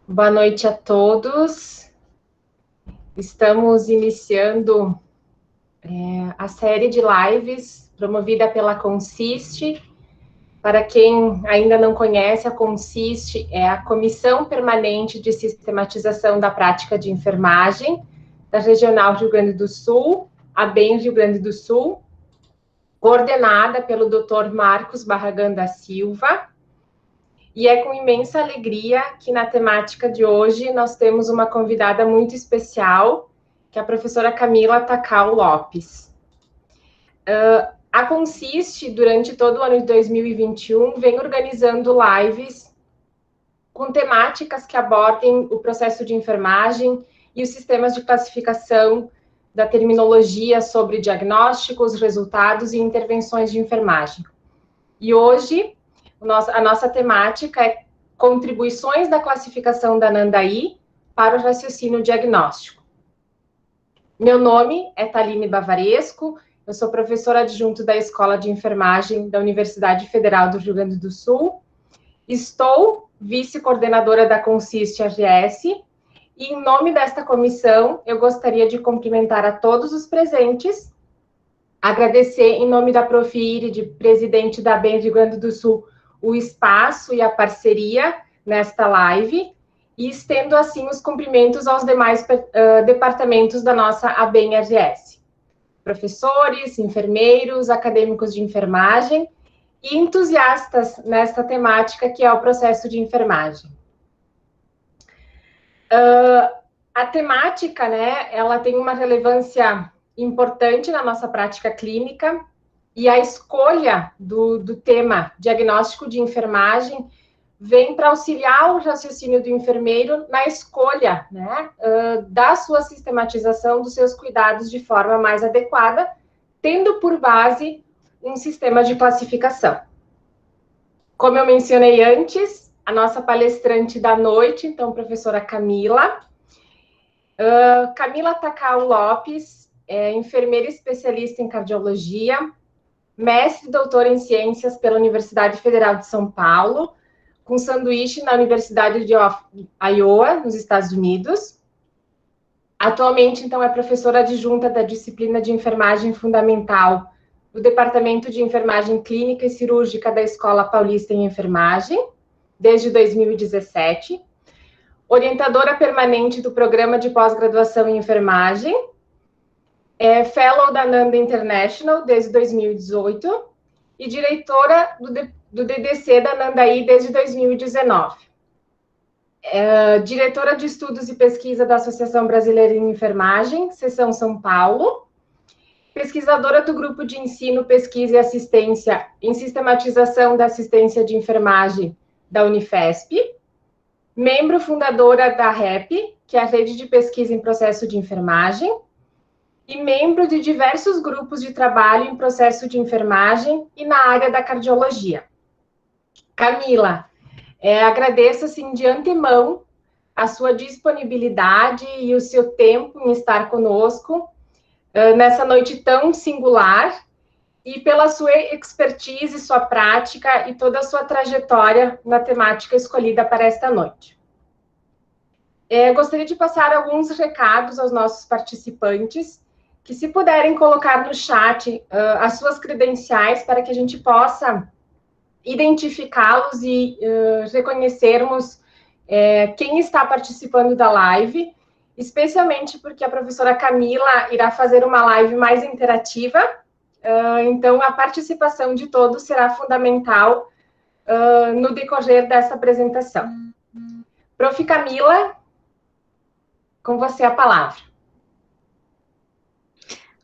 Boa noite a todos. Estamos iniciando a série de lives promovida pela Consiste. Para quem ainda não conhece, a Consiste é a Comissão Permanente de Sistematização da Prática de Enfermagem da Regional Rio Grande do Sul, a ABEM Rio Grande do Sul, coordenada pelo Dr. Marcos Barragan da Silva. E é com imensa alegria que na temática de hoje nós temos uma convidada muito especial, que é a professora Camila Takao Lopes. A Consiste, durante todo o ano de 2021, vem organizando lives com temáticas que abordem o processo de enfermagem e os sistemas de classificação da terminologia sobre diagnósticos, resultados e intervenções de enfermagem. E hoje, a nossa temática é contribuições da classificação da Nandaí para o raciocínio diagnóstico. Meu nome é Thaline Bavaresco, eu sou professora adjunto da Escola de Enfermagem da Universidade Federal do Rio Grande do Sul, estou vice-coordenadora da Consiste AGS, e em nome desta comissão, eu gostaria de cumprimentar a todos os presentes, agradecer em nome da Prof. Iride, presidente da ABEM Rio Grande do Sul, o espaço e a parceria nesta live, e estendo assim os cumprimentos aos demais departamentos da nossa ABEM-AGS. Professores, enfermeiros, acadêmicos de enfermagem e entusiastas nesta temática que é o processo de enfermagem. A temática, né, ela tem uma relevância importante na nossa prática clínica, e a escolha do tema diagnóstico de enfermagem vem para auxiliar o raciocínio do enfermeiro na escolha, né, da sua sistematização dos seus cuidados de forma mais adequada, tendo por base um sistema de classificação. Como eu mencionei antes, a nossa palestrante da noite, então, professora Camila. Camila Takao Lopes é enfermeira especialista em cardiologia, mestre e doutora em ciências pela Universidade Federal de São Paulo, com sanduíche na Universidade de Iowa, nos Estados Unidos. Atualmente, então, é professora adjunta da disciplina de enfermagem fundamental do Departamento de Enfermagem Clínica e Cirúrgica da Escola Paulista em Enfermagem, desde 2017. Orientadora permanente do Programa de Pós-Graduação em Enfermagem, é Fellow da NANDA International desde 2018 e diretora do DDC da Nandaí desde 2019. Diretora de Estudos e Pesquisa da Associação Brasileira em Enfermagem, Seção São Paulo. Pesquisadora do Grupo de Ensino, Pesquisa e Assistência em Sistematização da Assistência de Enfermagem da Unifesp. Membro fundadora da REP, que é a Rede de Pesquisa em Processo de Enfermagem, e membro de diversos grupos de trabalho em processo de enfermagem e na área da cardiologia. Camila, agradeço, assim, de antemão a sua disponibilidade e o seu tempo em estar conosco nessa noite tão singular e pela sua expertise, sua prática e toda a sua trajetória na temática escolhida para esta noite. Gostaria de passar alguns recados aos nossos participantes, que se puderem colocar no chat as suas credenciais para que a gente possa identificá-los e reconhecermos quem está participando da live, especialmente porque a professora Camila irá fazer uma live mais interativa, então a participação de todos será fundamental no decorrer dessa apresentação. Prof. Camila, com você a palavra.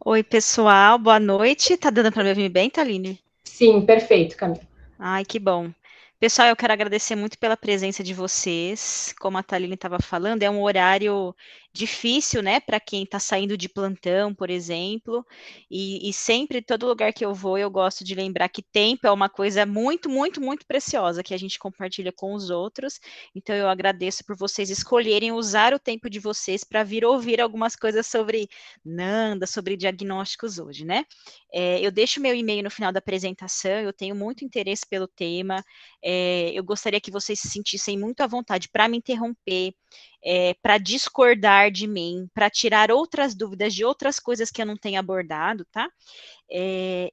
Oi, pessoal, boa noite. Tá dando para me ouvir bem, Thaline? Sim, perfeito, Camila. Ai, que bom. Pessoal, eu quero agradecer muito pela presença de vocês. Como a Thaline estava falando, é um horário difícil, né, para quem está saindo de plantão, por exemplo, e sempre, todo lugar que eu vou, eu gosto de lembrar que tempo é uma coisa muito, muito, muito preciosa que a gente compartilha com os outros, então eu agradeço por vocês escolherem usar o tempo de vocês para vir ouvir algumas coisas sobre Nanda, sobre diagnósticos hoje, né? Eu deixo meu e-mail no final da apresentação, eu tenho muito interesse pelo tema, eu gostaria que vocês se sentissem muito à vontade para me interromper, para discordar de mim, para tirar outras dúvidas de outras coisas que eu não tenho abordado, tá?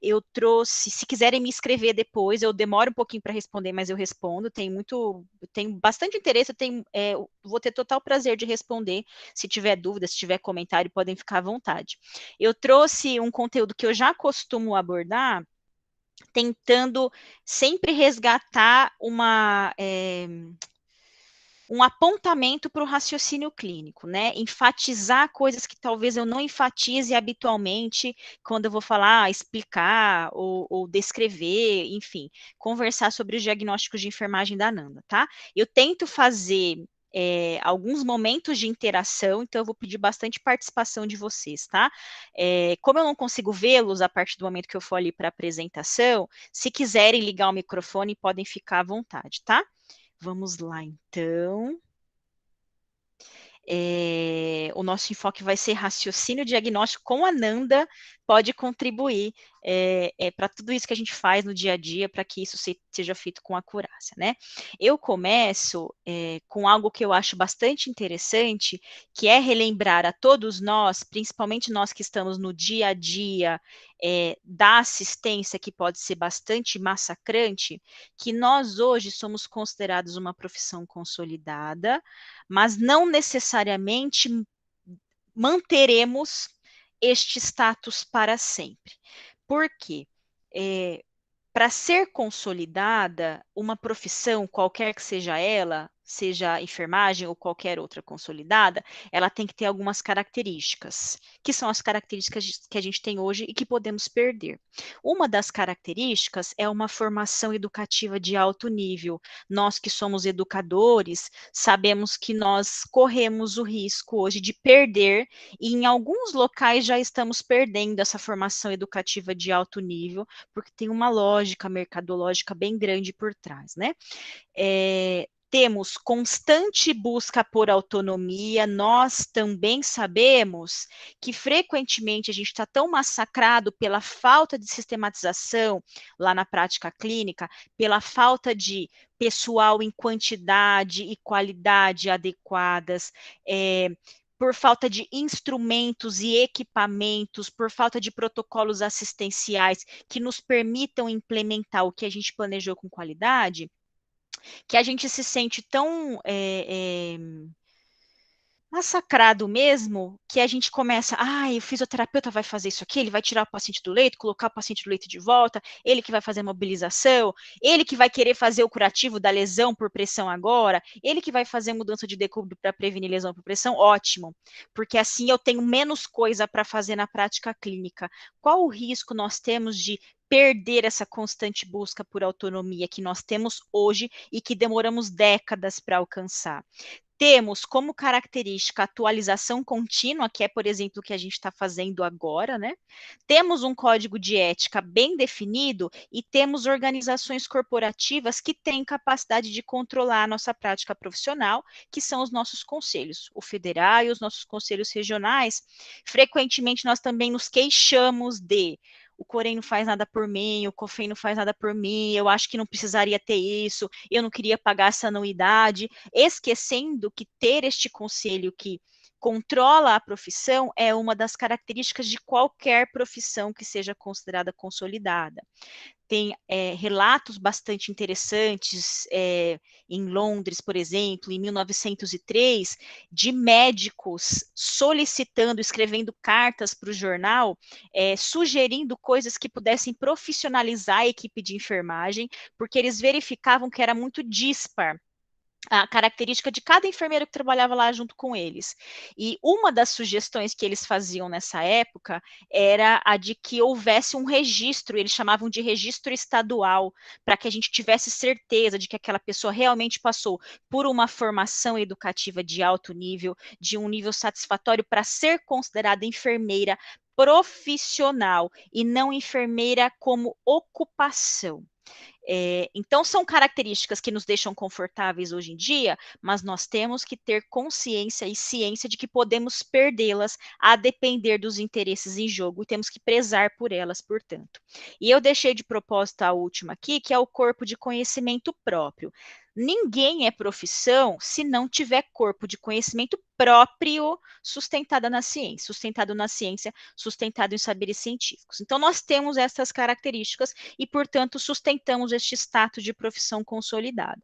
Eu trouxe, se quiserem me escrever depois, eu demoro um pouquinho para responder, mas eu respondo, tenho bastante interesse, vou ter total prazer de responder, se tiver dúvida, se tiver comentário, podem ficar à vontade. Eu trouxe um conteúdo que eu já costumo abordar, tentando sempre resgatar um apontamento para o raciocínio clínico, né? Enfatizar coisas que talvez eu não enfatize habitualmente quando eu vou falar, explicar ou descrever, enfim, conversar sobre os diagnósticos de enfermagem da Nanda, tá? Eu tento fazer alguns momentos de interação, então eu vou pedir bastante participação de vocês, tá? Como eu não consigo vê-los a partir do momento que eu for ali para a apresentação, se quiserem ligar o microfone, podem ficar à vontade, tá? Vamos lá, então. O nosso enfoque vai ser raciocínio diagnóstico com a Nanda, pode contribuir para tudo isso que a gente faz no dia a dia, para que isso seja feito com acurácia, né? Eu começo com algo que eu acho bastante interessante, que é relembrar a todos nós, principalmente nós que estamos no dia a dia da assistência, que pode ser bastante massacrante, que nós hoje somos considerados uma profissão consolidada, mas não necessariamente manteremos este status para sempre. Por quê? Para ser consolidada, uma profissão, qualquer que seja ela, seja a enfermagem ou qualquer outra consolidada, ela tem que ter algumas características, que são as características que a gente tem hoje e que podemos perder. Uma das características é uma formação educativa de alto nível. Nós que somos educadores, sabemos que nós corremos o risco hoje de perder, e em alguns locais já estamos perdendo essa formação educativa de alto nível, porque tem uma lógica mercadológica bem grande por trás, né? Temos constante busca por autonomia, nós também sabemos que frequentemente a gente está tão massacrado pela falta de sistematização lá na prática clínica, pela falta de pessoal em quantidade e qualidade adequadas, por falta de instrumentos e equipamentos, por falta de protocolos assistenciais que nos permitam implementar o que a gente planejou com qualidade, que a gente se sente tão massacrado mesmo, que a gente começa, o fisioterapeuta vai fazer isso aqui, ele vai tirar o paciente do leito, colocar o paciente do leito de volta, ele que vai fazer a mobilização, ele que vai querer fazer o curativo da lesão por pressão agora, ele que vai fazer mudança de decúbito para prevenir lesão por pressão, ótimo, porque assim eu tenho menos coisa para fazer na prática clínica. Qual o risco nós temos de perder essa constante busca por autonomia que nós temos hoje e que demoramos décadas para alcançar? Temos como característica a atualização contínua, que é, por exemplo, o que a gente está fazendo agora, né? Temos um código de ética bem definido e temos organizações corporativas que têm capacidade de controlar a nossa prática profissional, que são os nossos conselhos, o federal e os nossos conselhos regionais. Frequentemente, nós também nos queixamos de o Corém não faz nada por mim, o COFEM não faz nada por mim, eu acho que não precisaria ter isso, eu não queria pagar essa anuidade, esquecendo que ter este conselho que controla a profissão é uma das características de qualquer profissão que seja considerada consolidada. Tem relatos bastante interessantes em Londres, por exemplo, em 1903, de médicos solicitando, escrevendo cartas para o jornal, sugerindo coisas que pudessem profissionalizar a equipe de enfermagem, porque eles verificavam que era muito dispar a característica de cada enfermeiro que trabalhava lá junto com eles. E uma das sugestões que eles faziam nessa época era a de que houvesse um registro, eles chamavam de registro estadual, para que a gente tivesse certeza de que aquela pessoa realmente passou por uma formação educativa de alto nível, de um nível satisfatório para ser considerada enfermeira profissional e não enfermeira como ocupação. Então, são características que nos deixam confortáveis hoje em dia, mas nós temos que ter consciência e ciência de que podemos perdê-las a depender dos interesses em jogo e temos que prezar por elas, portanto. E eu deixei de propósito a última aqui, que é o corpo de conhecimento próprio. Ninguém é profissão se não tiver corpo de conhecimento próprio sustentado na ciência, sustentado em saberes científicos. Então, nós temos essas características e, portanto, sustentamos este status de profissão consolidada.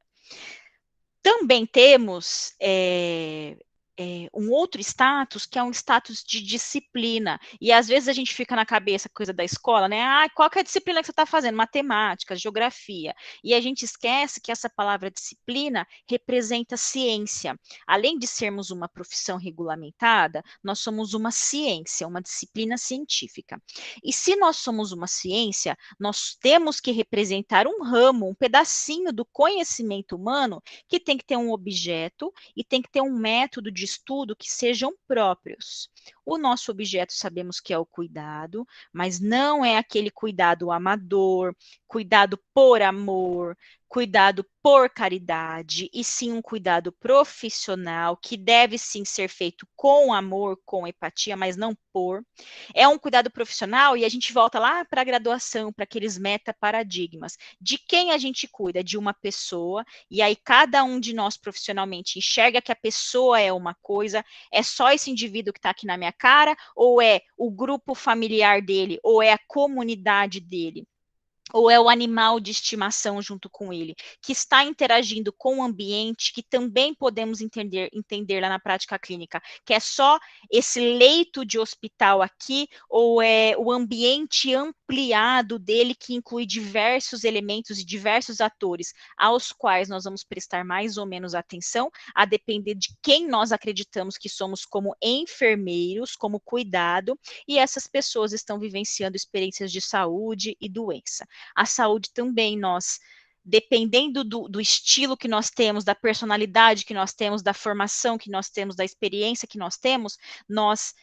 Também temos um outro status, que é um status de disciplina. E às vezes a gente fica na cabeça, coisa da escola, né? Ah, qual que é a disciplina que você está fazendo? Matemática, geografia. E a gente esquece que essa palavra disciplina representa ciência. Além de sermos uma profissão regulamentada, nós somos uma ciência, uma disciplina científica. E se nós somos uma ciência, nós temos que representar um ramo, um pedacinho do conhecimento humano que tem que ter um objeto e tem que ter um método de estudo que sejam próprios. O nosso objeto sabemos que é o cuidado, mas não é aquele cuidado amador, cuidado por amor, cuidado por caridade, e sim um cuidado profissional, que deve sim ser feito com amor, com empatia, mas não por. É um cuidado profissional, e a gente volta lá para a graduação, para aqueles metaparadigmas. De quem a gente cuida? De uma pessoa, e aí cada um de nós profissionalmente enxerga que a pessoa é uma coisa, é só esse indivíduo que está aqui na minha cara, ou é o grupo familiar dele, ou é a comunidade dele, ou é o animal de estimação junto com ele, que está interagindo com o ambiente, que também podemos entender lá na prática clínica, que é só esse leito de hospital aqui, ou é o ambiente ampliado dele, que inclui diversos elementos e diversos atores, aos quais nós vamos prestar mais ou menos atenção, a depender de quem nós acreditamos que somos como enfermeiros, como cuidado, e essas pessoas estão vivenciando experiências de saúde e doença. A saúde também, nós, dependendo do estilo que nós temos, da personalidade que nós temos, da formação que nós temos, da experiência que nós temos, nós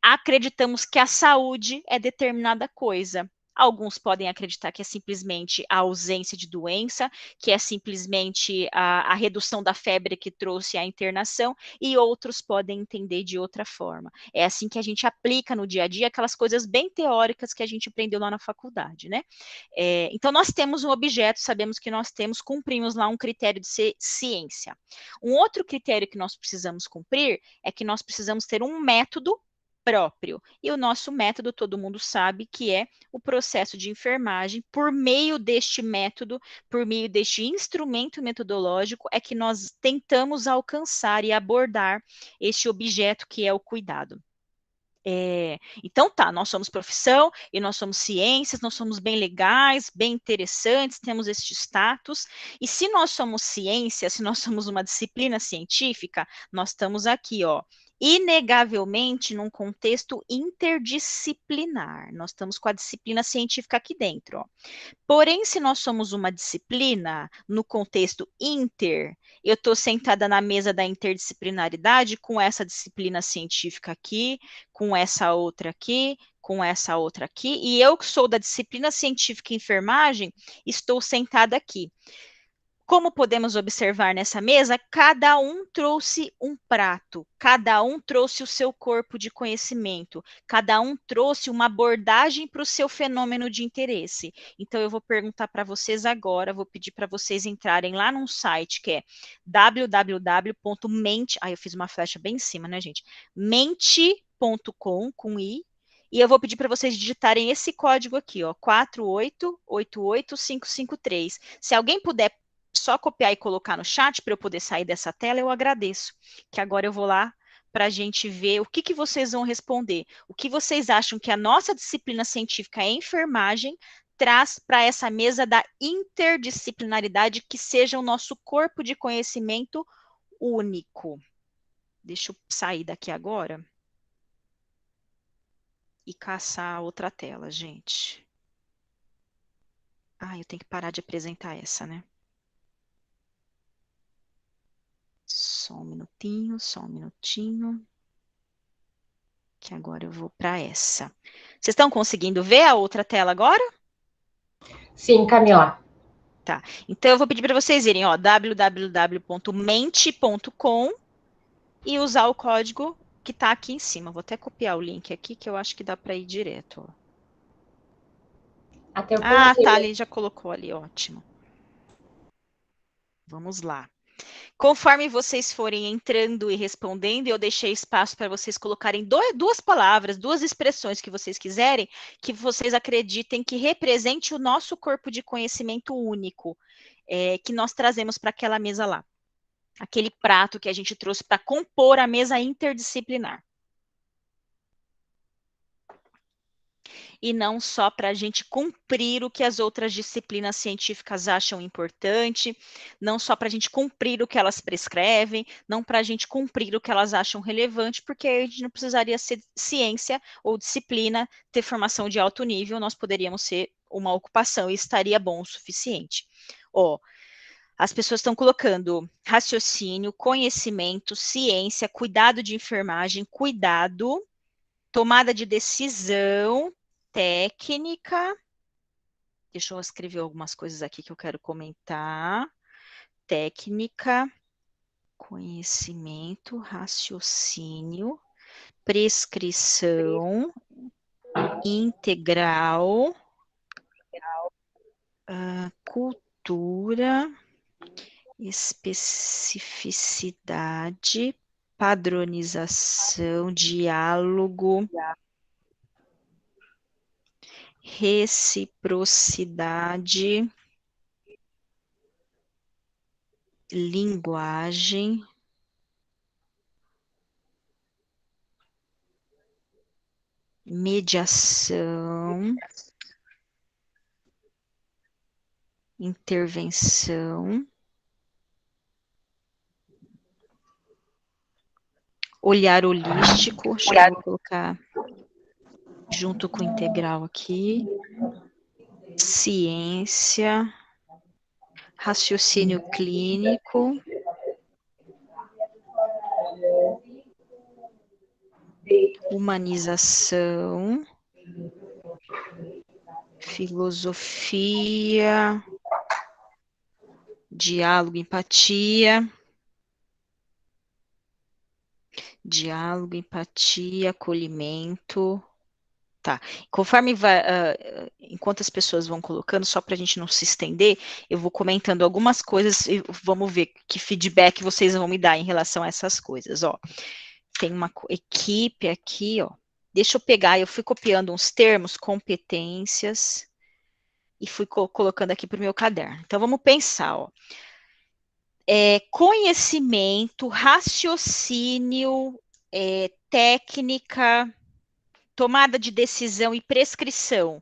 acreditamos que a saúde é determinada coisa. Alguns podem acreditar que é simplesmente a ausência de doença, que é simplesmente a redução da febre que trouxe a internação, e outros podem entender de outra forma. É assim que a gente aplica no dia a dia aquelas coisas bem teóricas que a gente aprendeu lá na faculdade, né? Então, nós temos um objeto, sabemos que nós temos, cumprimos lá um critério de ser ciência. Um outro critério que nós precisamos cumprir é que nós precisamos ter um método próprio. E o nosso método, todo mundo sabe que é o processo de enfermagem. Por meio deste método, por meio deste instrumento metodológico, é que nós tentamos alcançar e abordar este objeto que é o cuidado. Então tá, nós somos profissão e nós somos ciências, nós somos bem legais, bem interessantes, temos este status, e se nós somos ciência, se nós somos uma disciplina científica, nós estamos aqui, ó, inegavelmente num contexto interdisciplinar, nós estamos com a disciplina científica aqui dentro, ó. Porém, se nós somos uma disciplina no contexto inter, eu estou sentada na mesa da interdisciplinaridade com essa disciplina científica aqui, com essa outra aqui, com essa outra aqui, e eu que sou da disciplina científica e enfermagem, estou sentada aqui. Como podemos observar nessa mesa, cada um trouxe um prato, cada um trouxe o seu corpo de conhecimento, cada um trouxe uma abordagem para o seu fenômeno de interesse. Então, eu vou perguntar para vocês agora, vou pedir para vocês entrarem lá num site que é www.mente, eu fiz uma flecha bem em cima, né, gente? Mente.com, com i, e eu vou pedir para vocês digitarem esse código aqui, ó, 4888553. Se alguém puder só copiar e colocar no chat para eu poder sair dessa tela, eu agradeço. Que agora eu vou lá para a gente ver o que vocês vão responder. O que vocês acham que a nossa disciplina científica, a enfermagem, traz para essa mesa da interdisciplinaridade, que seja o nosso corpo de conhecimento único. Deixa eu sair daqui agora e caçar outra tela, gente. Ah, eu tenho que parar de apresentar essa, né? Só um minutinho, que agora eu vou para essa. Vocês estão conseguindo ver a outra tela agora? Sim, Camila. Tá. Então eu vou pedir para vocês irem, ó, www.mente.com e usar o código que está aqui em cima. Vou até copiar o link aqui, que eu acho que dá para ir direto. Ó. Até eu Ah, coloquei. tá, ali já colocou ali, ótimo. Vamos lá. Conforme vocês forem entrando e respondendo, eu deixei espaço para vocês colocarem duas palavras, duas expressões que vocês quiserem, que vocês acreditem que represente o nosso corpo de conhecimento único, que nós trazemos para aquela mesa lá. Aquele prato que a gente trouxe para compor a mesa interdisciplinar. E não só para a gente cumprir o que as outras disciplinas científicas acham importante, não só para a gente cumprir o que elas prescrevem, não para a gente cumprir o que elas acham relevante, porque a gente não precisaria ser ciência ou disciplina, ter formação de alto nível, nós poderíamos ser uma ocupação e estaria bom o suficiente. Ó, as pessoas estão colocando raciocínio, conhecimento, ciência, cuidado de enfermagem, cuidado, tomada de decisão, técnica. Deixa eu escrever algumas coisas aqui que eu quero comentar. Técnica, conhecimento, raciocínio, prescrição, integral, cultura, especificidade, padronização, diálogo, reciprocidade, linguagem, mediação, intervenção, olhar holístico, acho que eu vou colocar junto com integral aqui, ciência, raciocínio clínico, humanização, filosofia, diálogo, empatia, acolhimento. Tá. Conforme vai, enquanto as pessoas vão colocando, só para a gente não se estender, eu vou comentando algumas coisas e vamos ver que feedback vocês vão me dar em relação a essas coisas. Ó, tem uma equipe aqui, ó. Deixa eu pegar, eu fui copiando uns termos, competências, e fui colocando aqui para o meu caderno. Então, vamos pensar, ó. Conhecimento, raciocínio, técnica, tomada de decisão e prescrição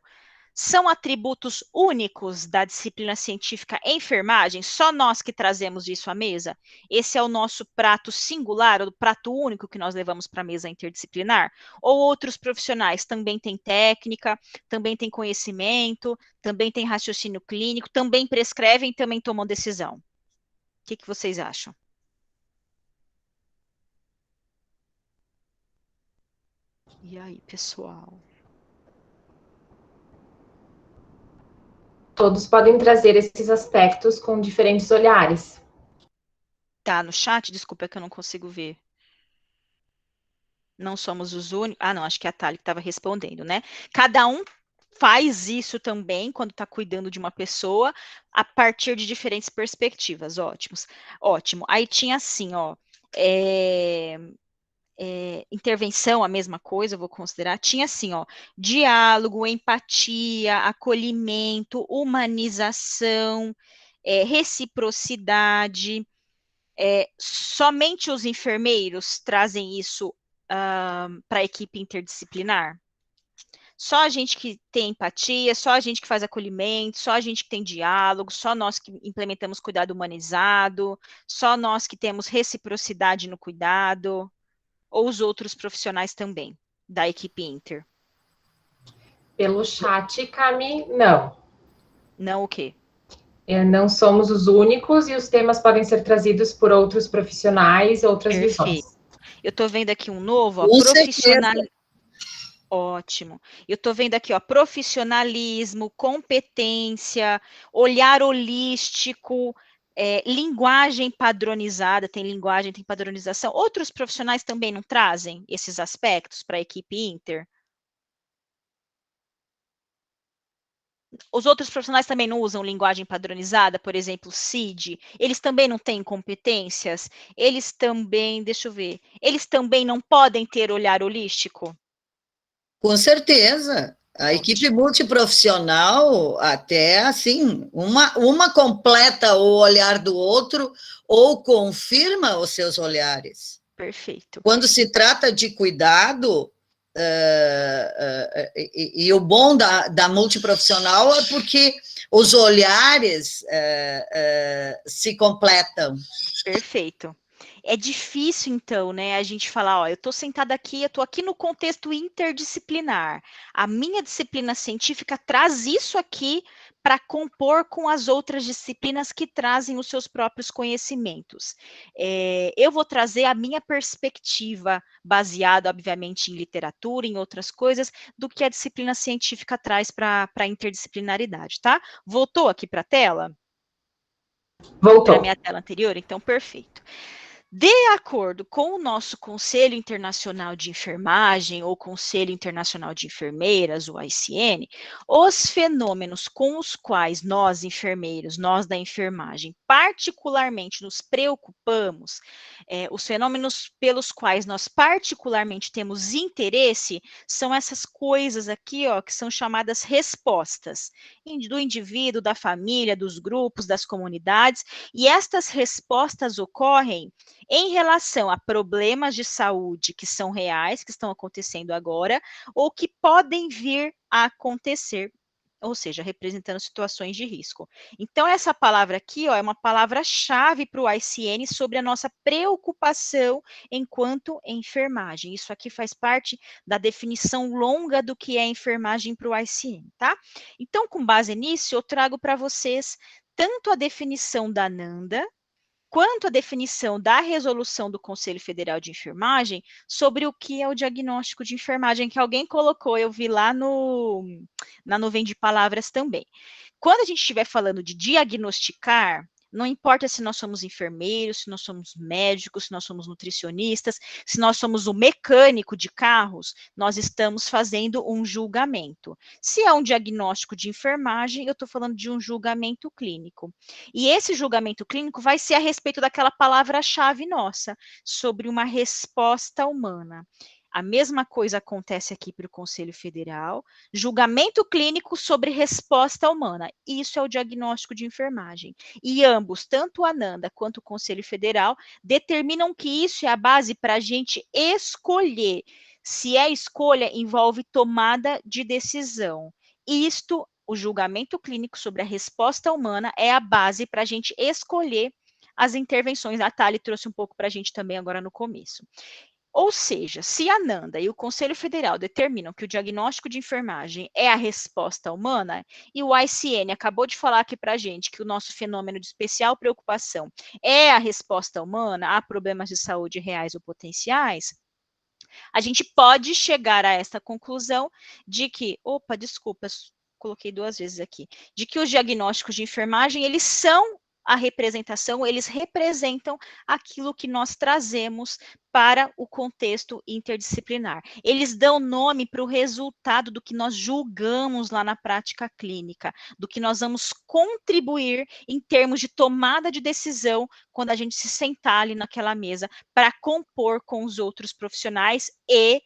são atributos únicos da disciplina científica enfermagem? Só nós que trazemos isso à mesa? Esse é o nosso prato singular, o prato único que nós levamos para a mesa interdisciplinar? Ou outros profissionais também têm técnica, também têm conhecimento, também têm raciocínio clínico, também prescrevem, também tomam decisão? O que vocês acham? E aí, pessoal? Todos podem trazer esses aspectos com diferentes olhares. Tá no chat? Desculpa, é que eu não consigo ver. Não somos os únicos. Ah, não, acho que é a Thalia que estava respondendo, né? Cada um faz isso também quando está cuidando de uma pessoa a partir de diferentes perspectivas. Ótimos, ótimo. Aí tinha assim, ó. Intervenção, a mesma coisa, eu vou considerar. Tinha assim, ó, diálogo, empatia, acolhimento, humanização, reciprocidade. Somente os enfermeiros trazem isso para a equipe interdisciplinar? Só a gente que tem empatia, só a gente que faz acolhimento, só a gente que tem diálogo, só nós que implementamos cuidado humanizado, só nós que temos reciprocidade no cuidado, ou os outros profissionais também da equipe Inter? Pelo chat, Cami, não. Não o quê? Não somos os únicos e os temas podem ser trazidos por outros profissionais, outras Perfeito. visões. Eu estou vendo aqui um novo, ó, Com profissional. certeza. Ótimo. Eu estou vendo aqui, ó, profissionalismo, competência, olhar holístico, linguagem padronizada, tem linguagem, tem padronização. Outros profissionais também não trazem esses aspectos para a equipe Inter? Os outros profissionais também não usam linguagem padronizada, por exemplo, CID, eles também não têm competências, eles também, deixa eu ver, eles também não podem ter olhar holístico? Com certeza. A equipe multiprofissional, até assim, uma completa o olhar do outro ou confirma os seus olhares. Perfeito. Quando se trata de cuidado, e o bom da multiprofissional é porque os olhares se completam. Perfeito. É difícil, então, né, a gente falar, ó, eu estou sentada aqui, eu estou aqui no contexto interdisciplinar. A minha disciplina científica traz isso aqui para compor com as outras disciplinas que trazem os seus próprios conhecimentos. Eu vou trazer a minha perspectiva, baseada, obviamente, em literatura, em outras coisas, do que a disciplina científica traz para a interdisciplinaridade, tá? Voltou aqui para a tela? Para a Voltou. minha tela anterior? Então, perfeito. De acordo com o nosso Conselho Internacional de Enfermagem, ou Conselho Internacional de Enfermeiras, o ICN, os fenômenos com os quais nós, enfermeiros, nós da enfermagem, particularmente nos preocupamos, os fenômenos pelos quais nós particularmente temos interesse, são essas coisas aqui, ó, que são chamadas respostas, do indivíduo, da família, dos grupos, das comunidades, e estas respostas ocorrem em relação a problemas de saúde que são reais, que estão acontecendo agora, ou que podem vir a acontecer, ou seja, representando situações de risco. Então, essa palavra aqui, ó, é uma palavra-chave para o ICN sobre a nossa preocupação enquanto enfermagem. Isso aqui faz parte da definição longa do que é enfermagem para o ICN, tá? Então, com base nisso, eu trago para vocês tanto a definição da NANDA, quanto à definição da resolução do Conselho Federal de Enfermagem sobre o que é o diagnóstico de enfermagem, que alguém colocou, eu vi lá na nuvem de palavras também. Quando a gente estiver falando de diagnosticar, não importa se nós somos enfermeiros, se nós somos médicos, se nós somos nutricionistas, se nós somos o mecânico de carros, nós estamos fazendo um julgamento. Se é um diagnóstico de enfermagem, eu estou falando de um julgamento clínico. E esse julgamento clínico vai ser a respeito daquela palavra-chave nossa, sobre uma resposta humana. A mesma coisa acontece aqui para o Conselho Federal, julgamento clínico sobre resposta humana. Isso é o diagnóstico de enfermagem. E ambos, tanto a ANANDA quanto o Conselho Federal, determinam que isso é a base para a gente escolher. Se é escolha, envolve tomada de decisão. Isto, o julgamento clínico sobre a resposta humana, é a base para a gente escolher as intervenções. A Thali trouxe um pouco para a gente também agora no começo. Ou seja, se a NANDA e o Conselho Federal determinam que o diagnóstico de enfermagem é a resposta humana, e o ICN acabou de falar aqui para a gente que o nosso fenômeno de especial preocupação é a resposta humana a problemas de saúde reais ou potenciais, a gente pode chegar a esta conclusão de que, opa, desculpa, coloquei 2 vezes aqui, de que os diagnósticos de enfermagem, eles são a representação, eles representam aquilo que nós trazemos para o contexto interdisciplinar. Eles dão nome para o resultado do que nós julgamos lá na prática clínica, do que nós vamos contribuir em termos de tomada de decisão quando a gente se sentar ali naquela mesa para compor com os outros profissionais e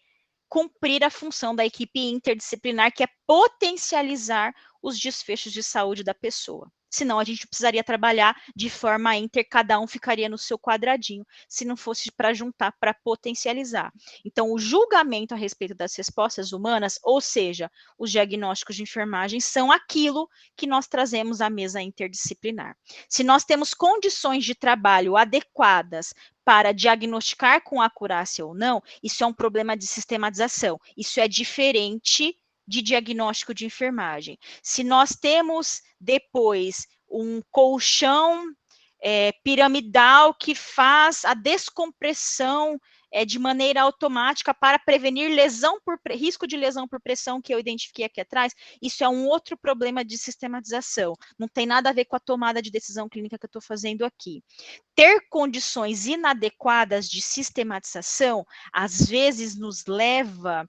cumprir a função da equipe interdisciplinar, que é potencializar os desfechos de saúde da pessoa. senão a gente precisaria trabalhar de forma inter, cada um ficaria no seu quadradinho, se não fosse para juntar, para potencializar. Então, o julgamento a respeito das respostas humanas, ou seja, os diagnósticos de enfermagem, são aquilo que nós trazemos à mesa interdisciplinar. Se nós temos condições de trabalho adequadas para diagnosticar com acurácia ou não, isso é um problema de sistematização. Isso é diferente de diagnóstico de enfermagem. Se nós temos depois um colchão piramidal que faz a descompressão de maneira automática para prevenir risco de lesão por pressão que eu identifiquei aqui atrás, isso é um outro problema de sistematização. Não tem nada a ver com a tomada de decisão clínica que eu estou fazendo aqui. Ter condições inadequadas de sistematização, às vezes nos leva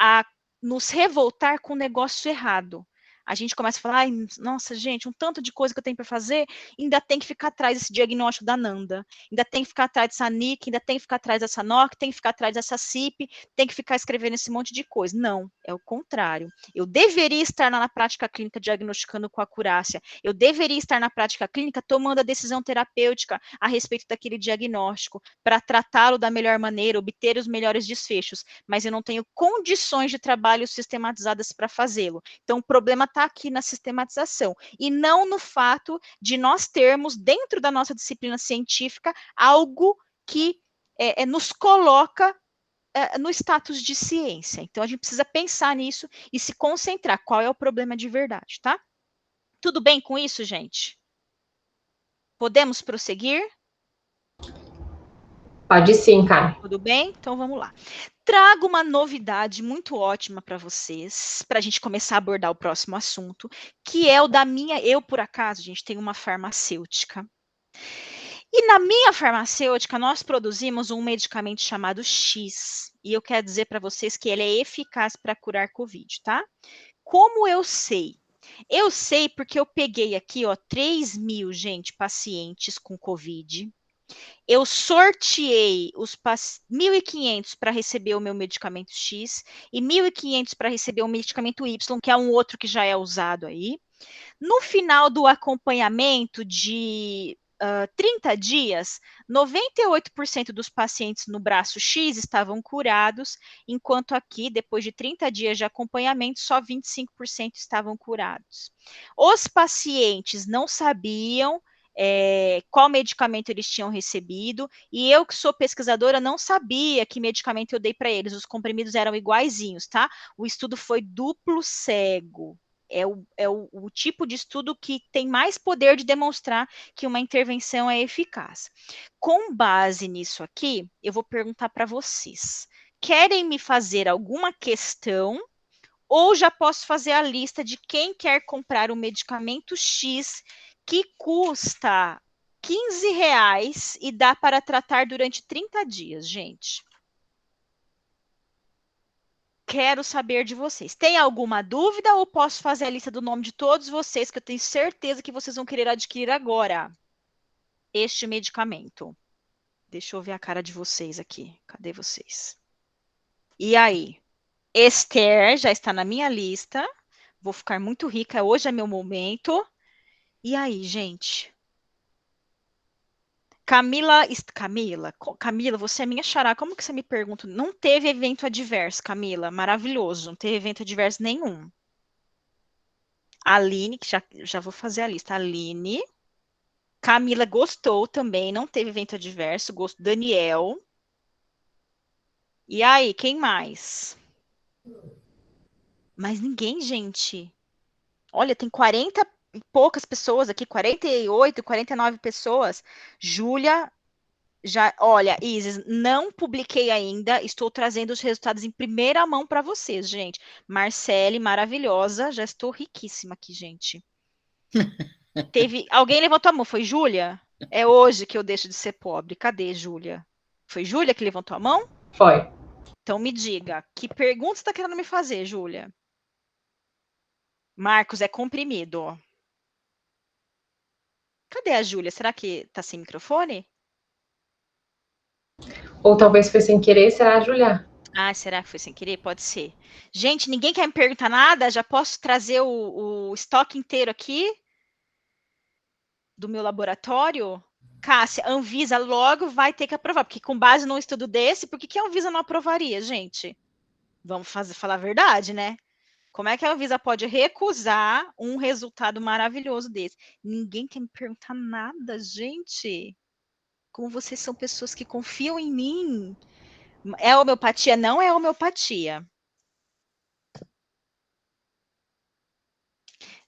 a nos revoltar com o negócio errado. A gente começa a falar, ai, nossa, gente, um tanto de coisa que eu tenho para fazer, ainda tem que ficar atrás desse diagnóstico da Nanda, ainda tem que ficar atrás dessa NIC, ainda tem que ficar atrás dessa NOC, tem que ficar atrás dessa CIP, tem que ficar escrevendo esse monte de coisa. Não, é o contrário. Eu deveria estar na prática clínica diagnosticando com acurácia, eu deveria estar na prática clínica tomando a decisão terapêutica a respeito daquele diagnóstico, para tratá-lo da melhor maneira, obter os melhores desfechos, mas eu não tenho condições de trabalho sistematizadas para fazê-lo. Então, o problema está aqui na sistematização, e não no fato de nós termos, dentro da nossa disciplina científica, algo que nos coloca no status de ciência. Então, a gente precisa pensar nisso e se concentrar. Qual é o problema de verdade, tá? Tudo bem com isso, gente? Podemos prosseguir? Pode sim, cara. Tudo bem? Então, vamos lá. Trago uma novidade muito ótima para vocês, para a gente começar a abordar o próximo assunto, que é o da minha... Eu, por acaso, gente, tenho uma farmacêutica. E na minha farmacêutica, nós produzimos um medicamento chamado X. E eu quero dizer para vocês que ele é eficaz para curar Covid, tá? Como eu sei? Eu sei porque eu peguei aqui, ó, 3.000, gente, pacientes com Covid. Eu sorteei os 1.500 para receber o meu medicamento X e 1.500 para receber o medicamento Y, que é um outro que já é usado aí. No final do acompanhamento de 30 dias, 98% dos pacientes no braço X estavam curados, enquanto aqui, depois de 30 dias de acompanhamento, só 25% estavam curados. Os pacientes não sabiam qual medicamento eles tinham recebido, e eu, que sou pesquisadora, não sabia que medicamento eu dei para eles, os comprimidos eram iguaizinhos, tá? O estudo foi duplo cego, é o tipo de estudo que tem mais poder de demonstrar que uma intervenção é eficaz. Com base nisso aqui, eu vou perguntar para vocês, querem me fazer alguma questão, ou já posso fazer a lista de quem quer comprar o medicamento X que custa R$15 e dá para tratar durante 30 dias, gente? Quero saber de vocês. Tem alguma dúvida ou posso fazer a lista do nome de todos vocês, que eu tenho certeza que vocês vão querer adquirir agora este medicamento? Deixa eu ver a cara de vocês aqui. Cadê vocês? E aí? Esther já está na minha lista. Vou ficar muito rica. Hoje é meu momento. E aí, gente? Camila, você é minha xará. Como que você me pergunta? Não teve evento adverso, Camila. Maravilhoso. Não teve evento adverso nenhum. Aline, que já vou fazer a lista. Aline. Camila gostou também. Não teve evento adverso. Gosto. Daniel. E aí, quem mais? Mas ninguém, gente. Olha, tem 40 e poucas pessoas aqui, 48, 49 pessoas. Júlia, já, olha, Isis, não publiquei ainda, estou trazendo os resultados em primeira mão para vocês, gente. Marcele, maravilhosa, já estou riquíssima aqui, gente. Alguém levantou a mão, foi Júlia? É hoje que eu deixo de ser pobre. Cadê, Júlia? Foi Júlia que levantou a mão? Foi. Então me diga, que pergunta você está querendo me fazer, Júlia? Marcos, é comprimido. Cadê a Júlia? Será que tá sem microfone? Ou talvez foi sem querer, será, Julia? Ah, será que foi sem querer? Pode ser. Gente, ninguém quer me perguntar nada? Já posso trazer o estoque inteiro aqui? do meu laboratório, Cássia, a Anvisa logo vai ter que aprovar, porque com base num estudo desse, por que a Anvisa não aprovaria, gente? Vamos falar a verdade, né? Como é que a Anvisa pode recusar um resultado maravilhoso desse? Ninguém quer me perguntar nada, gente. Como vocês são pessoas que confiam em mim. É homeopatia? Não é homeopatia.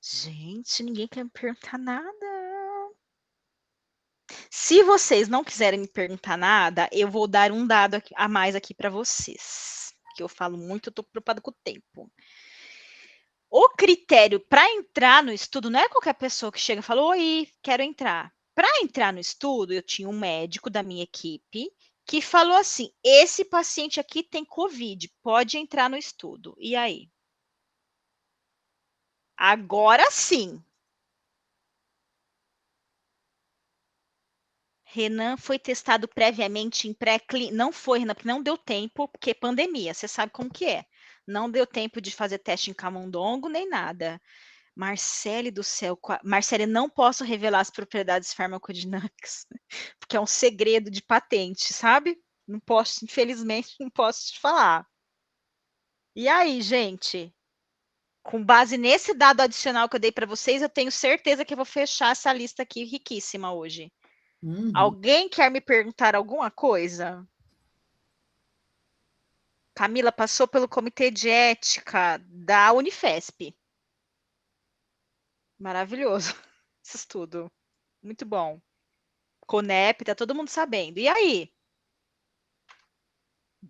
Gente, ninguém quer me perguntar nada. Se vocês não quiserem me perguntar nada, eu vou dar um dado a mais aqui para vocês. Que eu falo muito, eu estou preocupada com o tempo. O critério para entrar no estudo não é qualquer pessoa que chega e fala: oi, quero entrar. Para entrar no estudo, eu tinha um médico da minha equipe que falou assim: esse paciente aqui tem Covid, pode entrar no estudo. E aí? Agora sim. Renan foi testado previamente em pré-clínica. Não foi, Renan, porque não deu tempo, porque pandemia, você sabe como que é. Não deu tempo de fazer teste em camundongo, nem nada. Marcele do céu, Marcele, não posso revelar as propriedades farmacodinâmicas, porque é um segredo de patente, sabe? Não posso, infelizmente, não posso te falar. E aí, gente? Com base nesse dado adicional que eu dei para vocês, eu tenho certeza que eu vou fechar essa lista aqui riquíssima hoje. Uhum. Alguém quer me perguntar alguma coisa? Camila passou pelo comitê de ética da Unifesp. Maravilhoso esse estudo. Muito bom. Conep, tá todo mundo sabendo. E aí?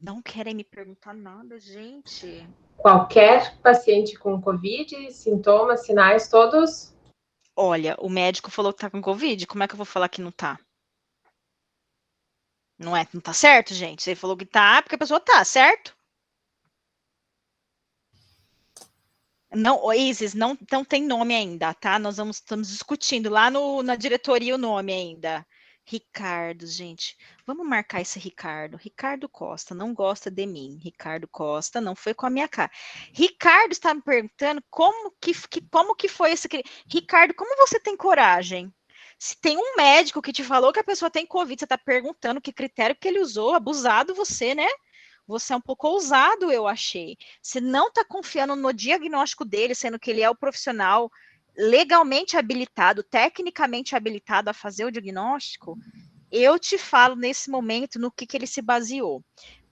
Não querem me perguntar nada, gente. Qualquer paciente com Covid, sintomas, sinais, todos. Olha, o médico falou que tá com Covid. Como é que eu vou falar que não tá? Não é, não tá certo, gente? Ele falou que tá porque a pessoa tá, certo? Não, Isis, não tem nome ainda, tá? Estamos discutindo lá na diretoria o nome ainda. Ricardo, gente. Vamos marcar esse Ricardo. Ricardo Costa não gosta de mim. Ricardo Costa não foi com a minha cara. Ricardo está me perguntando como que foi esse. Ricardo, como você tem coragem? Se tem um médico que te falou que a pessoa tem Covid, você está perguntando que critério que ele usou, abusado você, né? Você é um pouco ousado, eu achei. Você não está confiando no diagnóstico dele, sendo que ele é o profissional legalmente habilitado, tecnicamente habilitado a fazer o diagnóstico. Eu te falo nesse momento no que ele se baseou.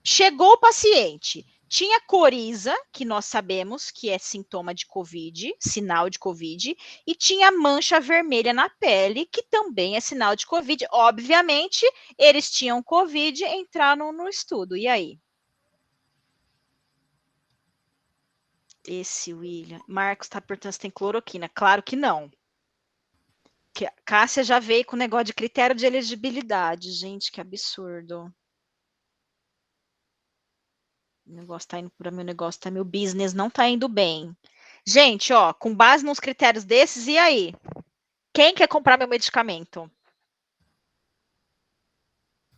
Chegou o paciente, tinha coriza, que nós sabemos que é sintoma de Covid, sinal de Covid, e tinha mancha vermelha na pele, que também é sinal de Covid. Obviamente, eles tinham Covid, entraram no estudo. E aí? Esse William. Marcos está perguntando se tem cloroquina. Claro que não. Que a Cássia já veio com o negócio de critério de elegibilidade. Gente, que absurdo. O negócio tá indo para meu negócio, tá meu business não tá indo bem. Gente, ó, com base nos critérios desses, e aí? Quem quer comprar meu medicamento?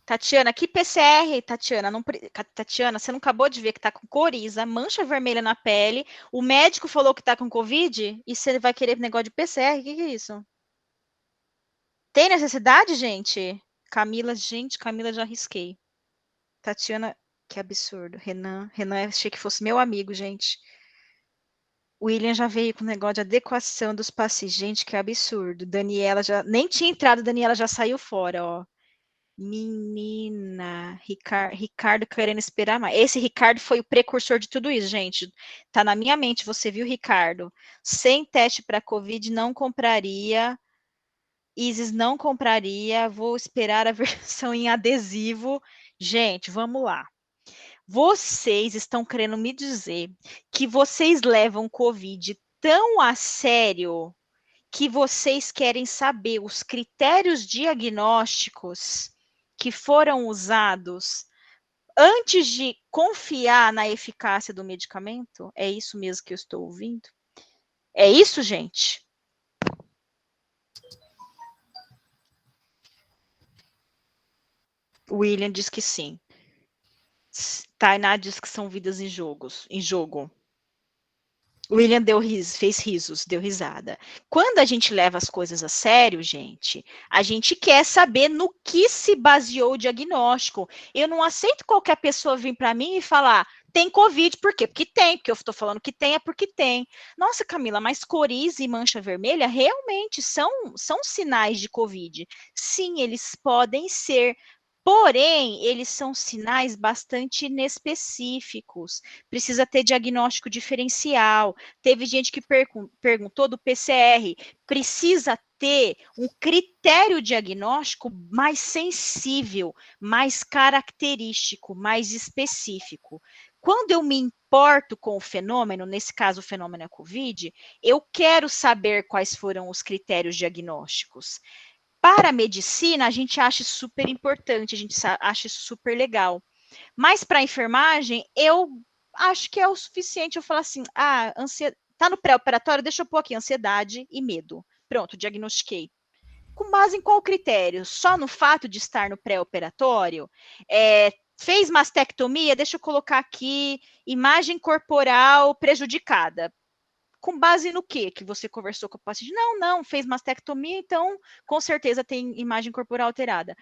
Tatiana, que PCR, Tatiana? Não, Tatiana, você não acabou de ver que tá com coriza, mancha vermelha na pele, o médico falou que tá com Covid, e você vai querer negócio de PCR? O que é isso? Tem necessidade, gente? Camila, gente, Camila já risquei. Tatiana, que absurdo. Renan, achei que fosse meu amigo, gente. William já veio com o negócio de adequação dos pacientes. Gente, que absurdo. Daniela já. Nem tinha entrado, Daniela já saiu fora, ó. Menina, Ricardo querendo esperar mais. Esse Ricardo foi o precursor de tudo isso, gente. Tá na minha mente, você viu, Ricardo? Sem teste para Covid, não compraria. Isis não compraria, vou esperar a versão em adesivo. Gente, vamos lá. Vocês estão querendo me dizer que vocês levam Covid tão a sério que vocês querem saber os critérios diagnósticos que foram usados antes de confiar na eficácia do medicamento? É isso mesmo que eu estou ouvindo? É isso, gente? O William diz que sim. Tainá diz que são vidas em jogo. O William fez risos, deu risada. Quando a gente leva as coisas a sério, gente, a gente quer saber no que se baseou o diagnóstico. Eu não aceito qualquer pessoa vir para mim e falar, tem Covid, por quê? Porque tem, porque eu estou falando que tem, é porque tem. Nossa, Camila, mas coriza e mancha vermelha realmente são sinais de Covid. Sim, eles podem ser. Porém, eles são sinais bastante inespecíficos. Precisa ter diagnóstico diferencial. Teve gente que perguntou do PCR. Precisa ter um critério diagnóstico mais sensível, mais característico, mais específico. Quando eu me importo com o fenômeno, nesse caso o fenômeno é Covid, eu quero saber quais foram os critérios diagnósticos. Para a medicina, a gente acha isso super importante, a gente acha isso super legal. Mas para a enfermagem, eu acho que é o suficiente eu falar assim, tá no pré-operatório, deixa eu pôr aqui ansiedade e medo. Pronto, diagnostiquei. Com base em qual critério? Só no fato de estar no pré-operatório? Fez mastectomia? Deixa eu colocar aqui imagem corporal prejudicada. Com base no quê que você conversou com o paciente? Não, fez mastectomia, então com certeza tem imagem corporal alterada.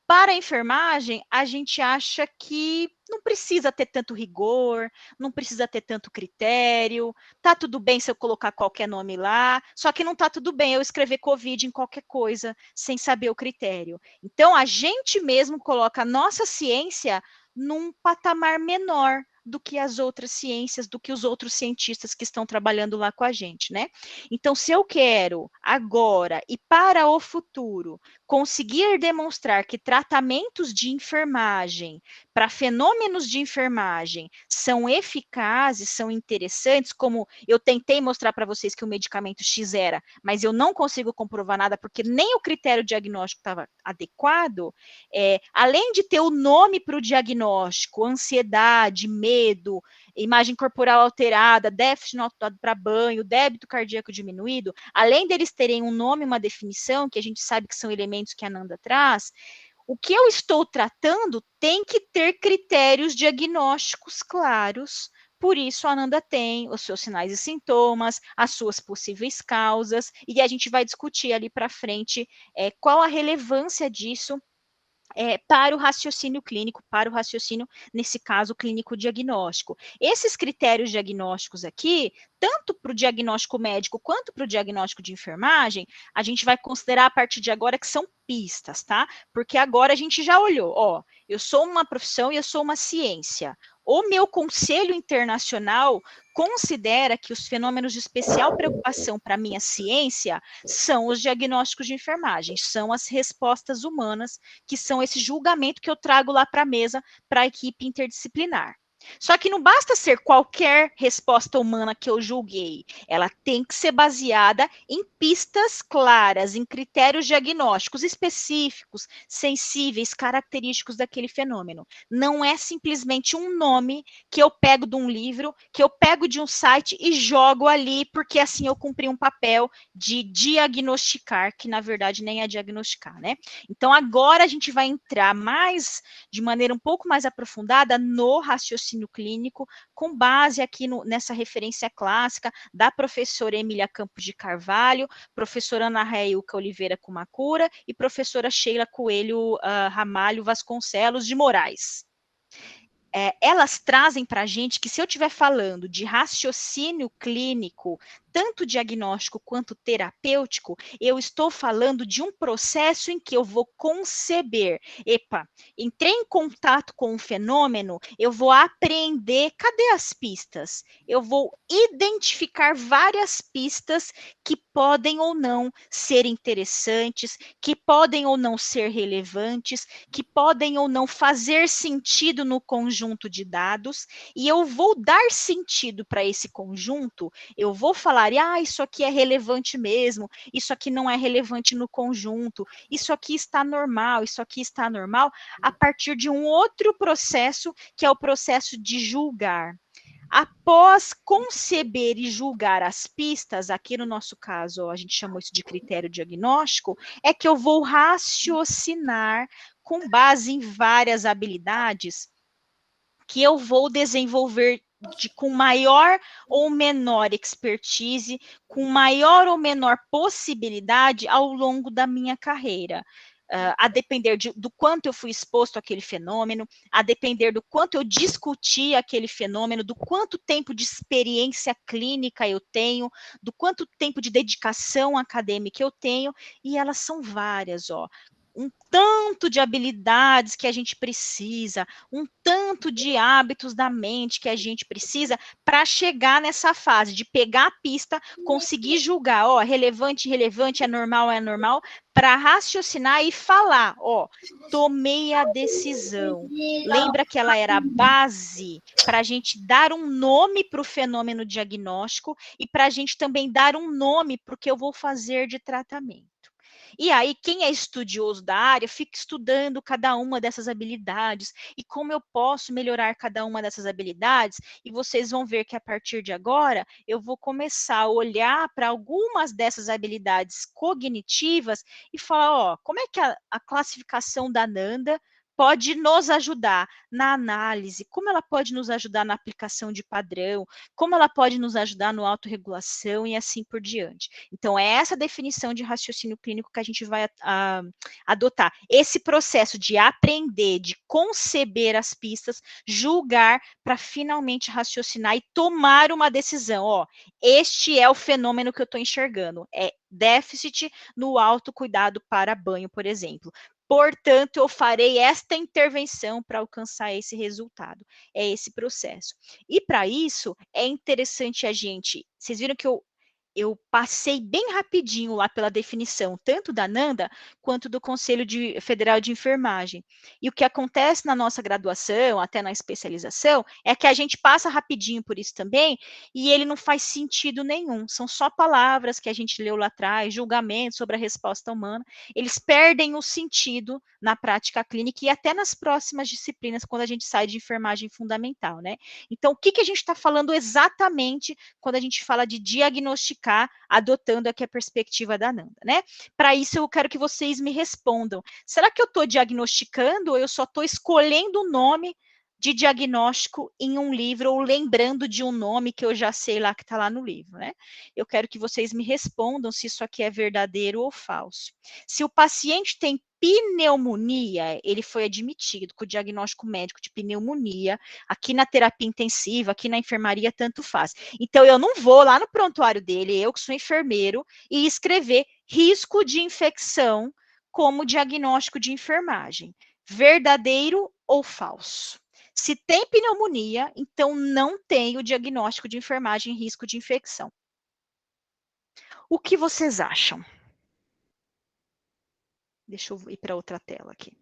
Para a enfermagem, a gente acha que não precisa ter tanto rigor, não precisa ter tanto critério, tá tudo bem se eu colocar qualquer nome lá, só que não tá tudo bem eu escrever Covid em qualquer coisa, sem saber o critério. Então, a gente mesmo coloca a nossa ciência num patamar menor do que as outras ciências, do que os outros cientistas que estão trabalhando lá com a gente, né? Então, se eu quero agora e para o futuro conseguir demonstrar que tratamentos de enfermagem para fenômenos de enfermagem são eficazes, são interessantes, como eu tentei mostrar para vocês que o medicamento X era, mas eu não consigo comprovar nada porque nem o critério diagnóstico estava adequado, além de ter o nome para o diagnóstico, ansiedade, medo, imagem corporal alterada, déficit notado para banho, débito cardíaco diminuído, além deles terem um nome, uma definição, que a gente sabe que são elementos que a Ananda traz, o que eu estou tratando tem que ter critérios diagnósticos claros. Por isso, a Ananda tem os seus sinais e sintomas, as suas possíveis causas, e a gente vai discutir ali para frente qual a relevância disso para o raciocínio clínico, para o raciocínio, nesse caso, clínico-diagnóstico. Esses critérios diagnósticos aqui, tanto para o diagnóstico médico quanto para o diagnóstico de enfermagem, a gente vai considerar a partir de agora que são pistas, tá? Porque agora a gente já olhou, eu sou uma profissão e eu sou uma ciência. O meu Conselho Internacional considera que os fenômenos de especial preocupação para a minha ciência são os diagnósticos de enfermagem, são as respostas humanas, que são esse julgamento que eu trago lá para a mesa para a equipe interdisciplinar. Só que não basta ser qualquer resposta humana que eu julguei, ela tem que ser baseada em pistas claras, em critérios diagnósticos específicos, sensíveis, característicos daquele fenômeno. Não é simplesmente um nome que eu pego de um livro, que eu pego de um site e jogo ali, porque assim eu cumpri um papel de diagnosticar, que na verdade nem é diagnosticar, né? Então agora a gente vai entrar de maneira um pouco mais aprofundada no raciocínio clínico, com base aqui nessa referência clássica da professora Emília Campos de Carvalho, professora Ana Railca Oliveira Kummakura e professora Sheila Coelho Ramalho Vasconcelos de Moraes. Elas trazem para a gente que se eu estiver falando de raciocínio clínico, tanto diagnóstico quanto terapêutico, eu estou falando de um processo em que eu vou conceber. Entrei em contato com um fenômeno, eu vou aprender, cadê as pistas? Eu vou identificar várias pistas que podem ou não ser interessantes, que podem ou não ser relevantes, que podem ou não fazer sentido no conjunto de dados, e eu vou dar sentido para esse conjunto, eu vou falar, isso aqui é relevante mesmo, isso aqui não é relevante no conjunto, isso aqui está normal, isso aqui está normal, a partir de um outro processo, que é o processo de julgar. Após conceber e julgar as pistas, aqui no nosso caso, a gente chamou isso de critério diagnóstico, é que eu vou raciocinar com base em várias habilidades que eu vou desenvolver com maior ou menor expertise, com maior ou menor possibilidade ao longo da minha carreira. A depender do quanto eu fui exposto àquele fenômeno, a depender do quanto eu discuti aquele fenômeno, do quanto tempo de experiência clínica eu tenho, do quanto tempo de dedicação acadêmica eu tenho, e elas são várias, ó. Um tanto de habilidades que a gente precisa, um tanto de hábitos da mente que a gente precisa para chegar nessa fase de pegar a pista, conseguir julgar, ó, relevante, irrelevante, é normal, para raciocinar e falar, ó, tomei a decisão. Lembra que ela era a base para a gente dar um nome para o fenômeno diagnóstico e para a gente também dar um nome para o que eu vou fazer de tratamento. E aí, quem é estudioso da área, fica estudando cada uma dessas habilidades e como eu posso melhorar cada uma dessas habilidades, e vocês vão ver que a partir de agora, eu vou começar a olhar para algumas dessas habilidades cognitivas e falar, ó, como é que a classificação da Nanda pode nos ajudar na análise, como ela pode nos ajudar na aplicação de padrão, como ela pode nos ajudar no autorregulação e assim por diante. Então, é essa definição de raciocínio clínico que a gente vai adotar. Esse processo de aprender, de conceber as pistas, julgar, para finalmente raciocinar e tomar uma decisão. Ó, este é o fenômeno que eu estou enxergando. É déficit no autocuidado para banho, por exemplo. Portanto, eu farei esta intervenção para alcançar esse resultado. É esse processo. E para isso, é interessante a gente... Vocês viram que eu passei bem rapidinho lá pela definição, tanto da Nanda, quanto do Conselho Federal de Enfermagem. E o que acontece na nossa graduação, até na especialização, é que a gente passa rapidinho por isso também, e ele não faz sentido nenhum. São só palavras que a gente leu lá atrás, julgamentos sobre a resposta humana. Eles perdem o sentido na prática clínica e até nas próximas disciplinas, quando a gente sai de enfermagem fundamental, né? Então, o que a gente está falando exatamente quando a gente fala de diagnosticar, adotando aqui a perspectiva da Nanda, né? Para isso, eu quero que vocês me respondam. Será que eu estou diagnosticando ou eu só estou escolhendo o nome de diagnóstico em um livro ou lembrando de um nome que eu já sei lá que está lá no livro, né? Eu quero que vocês me respondam se isso aqui é verdadeiro ou falso. Se o paciente tem pneumonia, ele foi admitido com o diagnóstico médico de pneumonia, aqui na terapia intensiva, aqui na enfermaria, tanto faz. Então, eu não vou lá no prontuário dele, eu que sou enfermeiro, e escrever risco de infecção como diagnóstico de enfermagem. Verdadeiro ou falso? Se tem pneumonia, então não tem o diagnóstico de enfermagem risco de infecção. O que vocês acham? Deixa eu ir para outra tela aqui.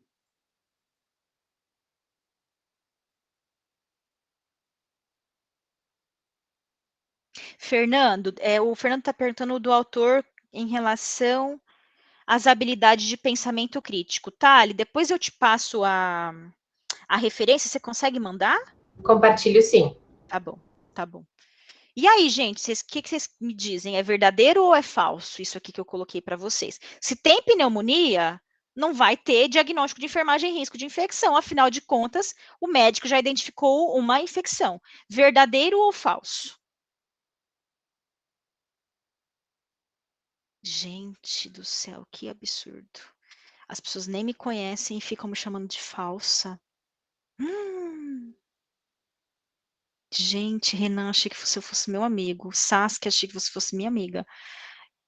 Fernando, o Fernando está perguntando do autor em relação às habilidades de pensamento crítico. Thali, depois eu te passo a referência, você consegue mandar? Compartilho, sim. Tá bom, tá bom. E aí, gente, o que vocês me dizem? É verdadeiro ou é falso isso aqui que eu coloquei para vocês? Se tem pneumonia, não vai ter diagnóstico de enfermagem e risco de infecção. Afinal de contas, o médico já identificou uma infecção. Verdadeiro ou falso? Gente do céu, que absurdo. As pessoas nem me conhecem e ficam me chamando de falsa. Gente, Renan, achei que você fosse meu amigo. Saskia, achei que você fosse minha amiga.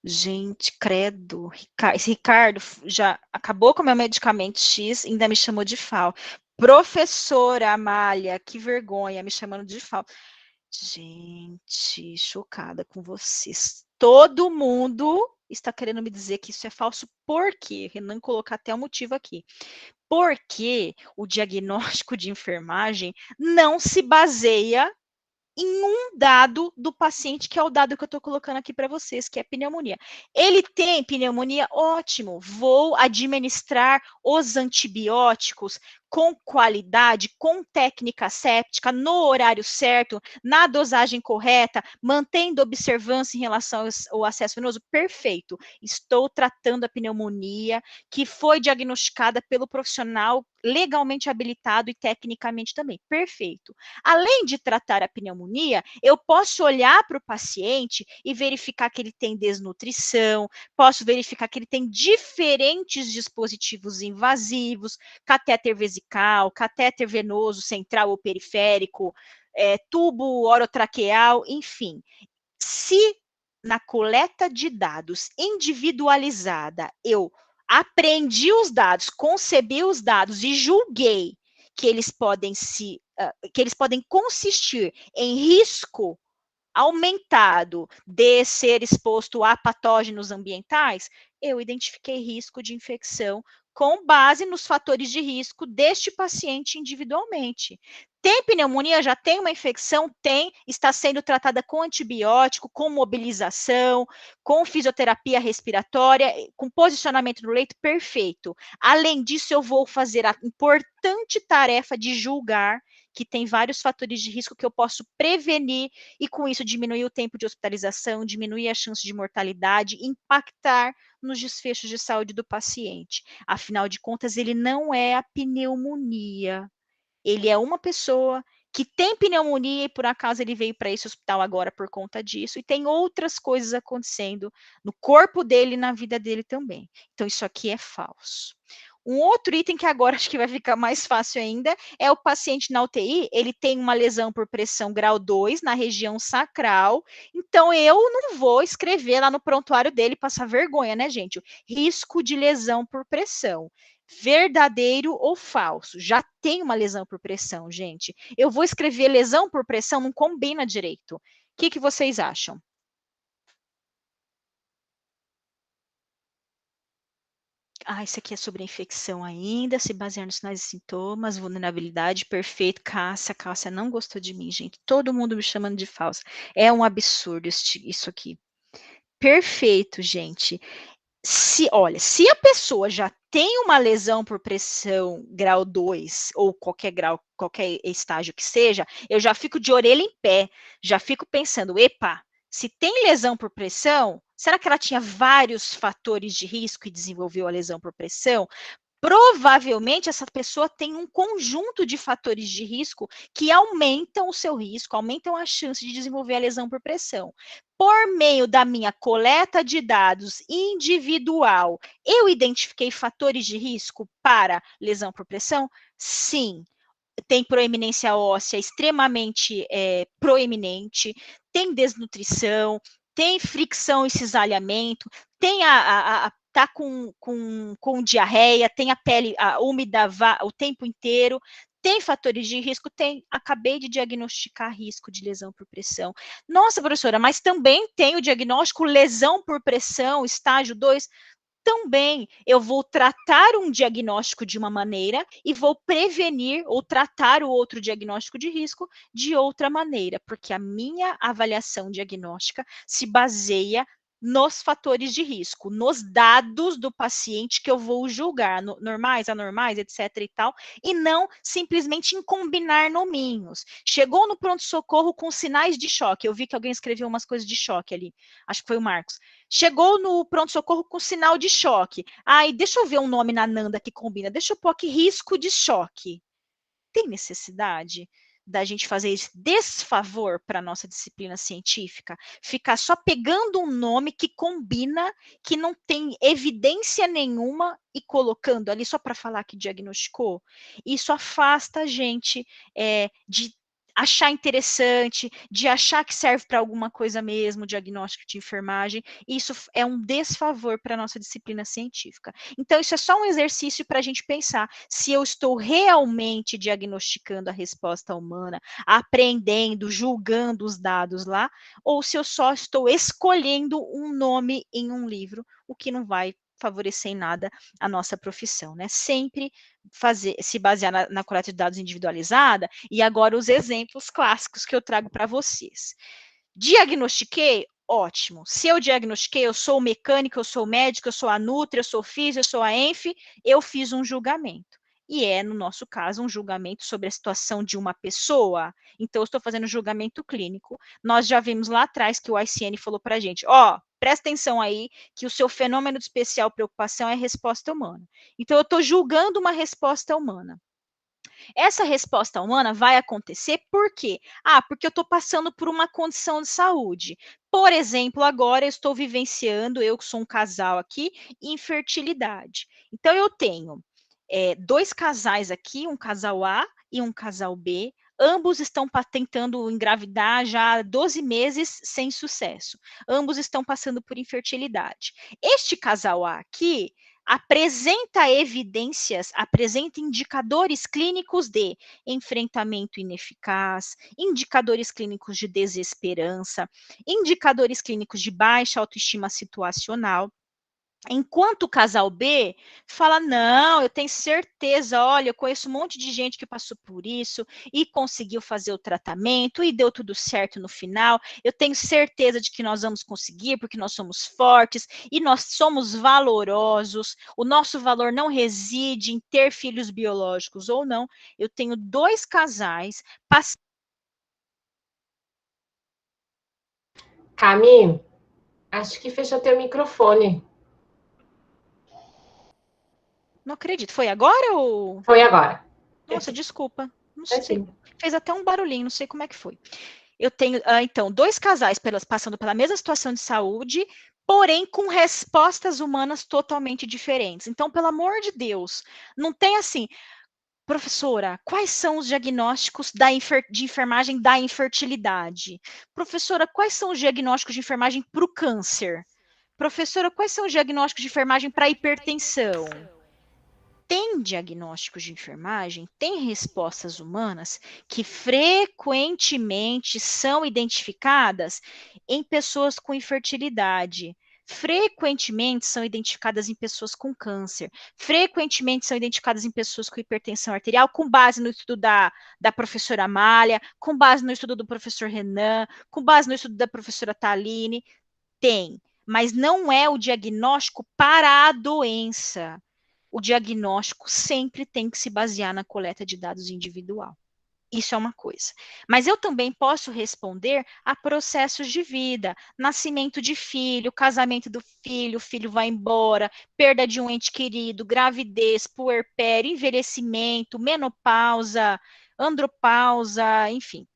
Gente, credo. Esse Ricardo já acabou com o meu medicamento X e ainda me chamou de FAO. Professora Amália, que vergonha, me chamando de FAO. Gente, chocada com vocês. Todo mundo está querendo me dizer que isso é falso. Por quê? Renan colocar até o motivo aqui. Porque o diagnóstico de enfermagem não se baseia em um dado do paciente, que é o dado que eu estou colocando aqui para vocês, que é pneumonia. Ele tem pneumonia? Ótimo, vou administrar os antibióticos com qualidade, com técnica séptica, no horário certo, na dosagem correta, mantendo observância em relação ao acesso venoso, perfeito. Estou tratando a pneumonia que foi diagnosticada pelo profissional legalmente habilitado e tecnicamente também, perfeito. Além de tratar a pneumonia, eu posso olhar para o paciente e verificar que ele tem desnutrição, posso verificar que ele tem diferentes dispositivos invasivos, catéter vesical, catéter venoso central ou periférico, tubo orotraqueal, enfim. Se na coleta de dados individualizada eu aprendi os dados, concebi os dados e julguei que eles podem consistir em risco aumentado de ser exposto a patógenos ambientais, eu identifiquei risco de infecção com base nos fatores de risco deste paciente individualmente. Tem pneumonia? Já tem uma infecção? Tem, está sendo tratada com antibiótico, com mobilização, com fisioterapia respiratória, com posicionamento no leito, perfeito. Além disso, eu vou fazer a importante tarefa de julgar que tem vários fatores de risco que eu posso prevenir e com isso diminuir o tempo de hospitalização, diminuir a chance de mortalidade, impactar nos desfechos de saúde do paciente. Afinal de contas, ele não é a pneumonia. Ele é uma pessoa que tem pneumonia e por acaso ele veio para esse hospital agora por conta disso e tem outras coisas acontecendo no corpo dele e na vida dele também. Então isso aqui é falso. Um outro item que agora acho que vai ficar mais fácil ainda é o paciente na UTI, ele tem uma lesão por pressão grau 2 na região sacral, então eu não vou escrever lá no prontuário dele, passar vergonha, né, gente? Risco de lesão por pressão. Verdadeiro ou falso? Já tem uma lesão por pressão, gente. Eu vou escrever lesão por pressão, não combina direito. O que vocês acham? Isso aqui é sobre a infecção ainda, se basear nos sinais e sintomas, vulnerabilidade, perfeito. Cássia não gostou de mim, gente. Todo mundo me chamando de falsa. É um absurdo isso aqui. Perfeito, gente. Olha, se a pessoa já tem uma lesão por pressão grau 2, ou qualquer grau, qualquer estágio que seja, eu já fico de orelha em pé, já fico pensando, epa, se tem lesão por pressão, será que ela tinha vários fatores de risco e desenvolveu a lesão por pressão? Provavelmente essa pessoa tem um conjunto de fatores de risco que aumentam o seu risco, aumentam a chance de desenvolver a lesão por pressão. Por meio da minha coleta de dados individual, eu identifiquei fatores de risco para lesão por pressão? Sim. Tem proeminência óssea extremamente proeminente, tem desnutrição, tem fricção e cisalhamento, tem tá com diarreia, tem a pele úmida o tempo inteiro, tem fatores de risco? Tem. Acabei de diagnosticar risco de lesão por pressão. Nossa, professora, mas também tem o diagnóstico lesão por pressão, estágio 2? Também eu vou tratar um diagnóstico de uma maneira e vou prevenir ou tratar o outro diagnóstico de risco de outra maneira, porque a minha avaliação diagnóstica se baseia nos fatores de risco, nos dados do paciente que eu vou julgar, normais, anormais, etc. e tal, e não simplesmente em combinar nominhos. Chegou no pronto-socorro com sinais de choque, eu vi que alguém escreveu umas coisas de choque ali, acho que foi o Marcos. Chegou no pronto-socorro com sinal de choque. Deixa eu ver um nome na Nanda que combina, deixa eu pôr aqui risco de choque. Tem necessidade da gente fazer esse desfavor para a nossa disciplina científica? Ficar só pegando um nome que combina, que não tem evidência nenhuma e colocando ali só para falar que diagnosticou? Isso afasta a gente de achar interessante, de achar que serve para alguma coisa mesmo, diagnóstico de enfermagem. Isso é um desfavor para a nossa disciplina científica. Então, isso é só um exercício para a gente pensar se eu estou realmente diagnosticando a resposta humana, aprendendo, julgando os dados lá, ou se eu só estou escolhendo um nome em um livro, o que não vai favorecer em nada a nossa profissão, né? Sempre se basear na coleta de dados individualizada, e agora os exemplos clássicos que eu trago para vocês. Diagnostiquei? Ótimo. Se eu diagnostiquei, eu sou mecânico, eu sou médico, eu sou a Nutri, eu sou físio, eu sou a ENF, eu fiz um julgamento. e é, no nosso caso, um julgamento sobre a situação de uma pessoa. Então, eu estou fazendo julgamento clínico. Nós já vimos lá atrás que o ICN falou para a gente, presta atenção aí, que o seu fenômeno de especial preocupação é a resposta humana. Então, eu estou julgando uma resposta humana. Essa resposta humana vai acontecer por quê? Porque eu estou passando por uma condição de saúde. Por exemplo, agora eu estou vivenciando, eu que sou um casal aqui, infertilidade. Então, eu tenho 2 casais aqui, um casal A e um casal B, ambos estão tentando engravidar já há 12 meses sem sucesso. Ambos estão passando por infertilidade. Este casal A aqui apresenta evidências, apresenta indicadores clínicos de enfrentamento ineficaz, indicadores clínicos de desesperança, indicadores clínicos de baixa autoestima situacional. Enquanto o casal B fala: não, eu tenho certeza, olha, eu conheço um monte de gente que passou por isso e conseguiu fazer o tratamento e deu tudo certo no final. Eu tenho certeza de que nós vamos conseguir, porque nós somos fortes e nós somos valorosos. O nosso valor não reside em ter filhos biológicos ou não. Eu tenho 2 casais passando. Cami, acho que fechou teu microfone. Não acredito. Foi agora ou. Foi agora. Nossa, desculpa. Não sei. Imagina. Fez até um barulhinho, não sei como é que foi. Eu tenho, então, 2 casais passando pela mesma situação de saúde, porém com respostas humanas totalmente diferentes. Então, pelo amor de Deus, não tem assim, professora, quais são os diagnósticos de enfermagem da infertilidade? Professora, quais são os diagnósticos de enfermagem para o câncer? Professora, quais são os diagnósticos de enfermagem para a hipertensão? Tem diagnósticos de enfermagem, tem respostas humanas que frequentemente são identificadas em pessoas com infertilidade, frequentemente são identificadas em pessoas com câncer, frequentemente são identificadas em pessoas com hipertensão arterial, com base no estudo da professora Amália, com base no estudo do professor Renan, com base no estudo da professora Taline, tem, mas não é o diagnóstico para a doença. O diagnóstico sempre tem que se basear na coleta de dados individual. Isso é uma coisa. Mas eu também posso responder a processos de vida, nascimento de filho, casamento do filho, o filho vai embora, perda de um ente querido, gravidez, puerpério, envelhecimento, menopausa, andropausa, enfim.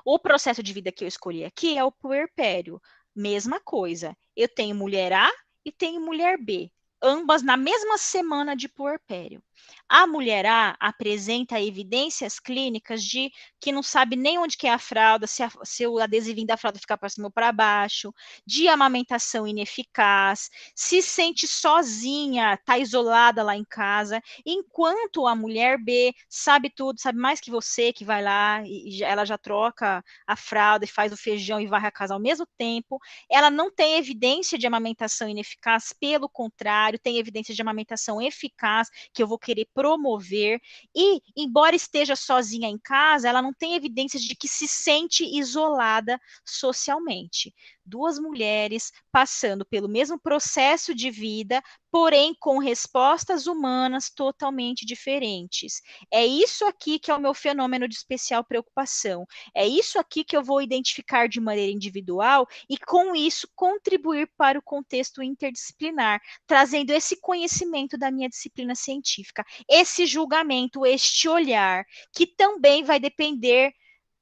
O processo de vida que eu escolhi aqui é o puerpério. Mesma coisa. Eu tenho mulher A e tenho mulher B, ambas na mesma semana de puerpério. A mulher A apresenta evidências clínicas de que não sabe nem onde que é a fralda, se o adesivinho da fralda ficar para cima ou para baixo, de amamentação ineficaz, se sente sozinha, está isolada lá em casa, enquanto a mulher B sabe tudo, sabe mais que você, que vai lá e ela já troca a fralda e faz o feijão e varre a casa ao mesmo tempo, ela não tem evidência de amamentação ineficaz, pelo contrário, tem evidência de amamentação eficaz, que eu vou querer promover, e, embora esteja sozinha em casa, ela não tem evidências de que se sente isolada socialmente. 2 mulheres passando pelo mesmo processo de vida, porém com respostas humanas totalmente diferentes. É isso aqui que é o meu fenômeno de especial preocupação. É isso aqui que eu vou identificar de maneira individual e, com isso, contribuir para o contexto interdisciplinar, trazendo esse conhecimento da minha disciplina científica, esse julgamento, este olhar, que também vai depender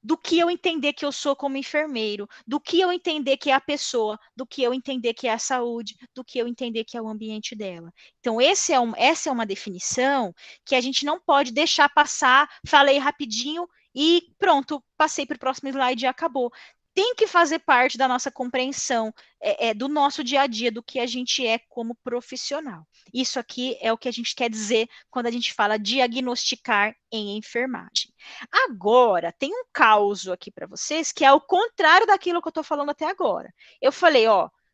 do que eu entender que eu sou como enfermeiro, do que eu entender que é a pessoa, do que eu entender que é a saúde, do que eu entender que é o ambiente dela. Então, essa é uma definição que a gente não pode deixar passar, falei rapidinho e pronto, passei para o próximo slide e acabou. Tem que fazer parte da nossa compreensão do nosso dia a dia, do que a gente é como profissional. Isso aqui é o que a gente quer dizer quando a gente fala diagnosticar em enfermagem. Agora, tem um caso aqui para vocês que é o contrário daquilo que eu estou falando até agora. Eu falei,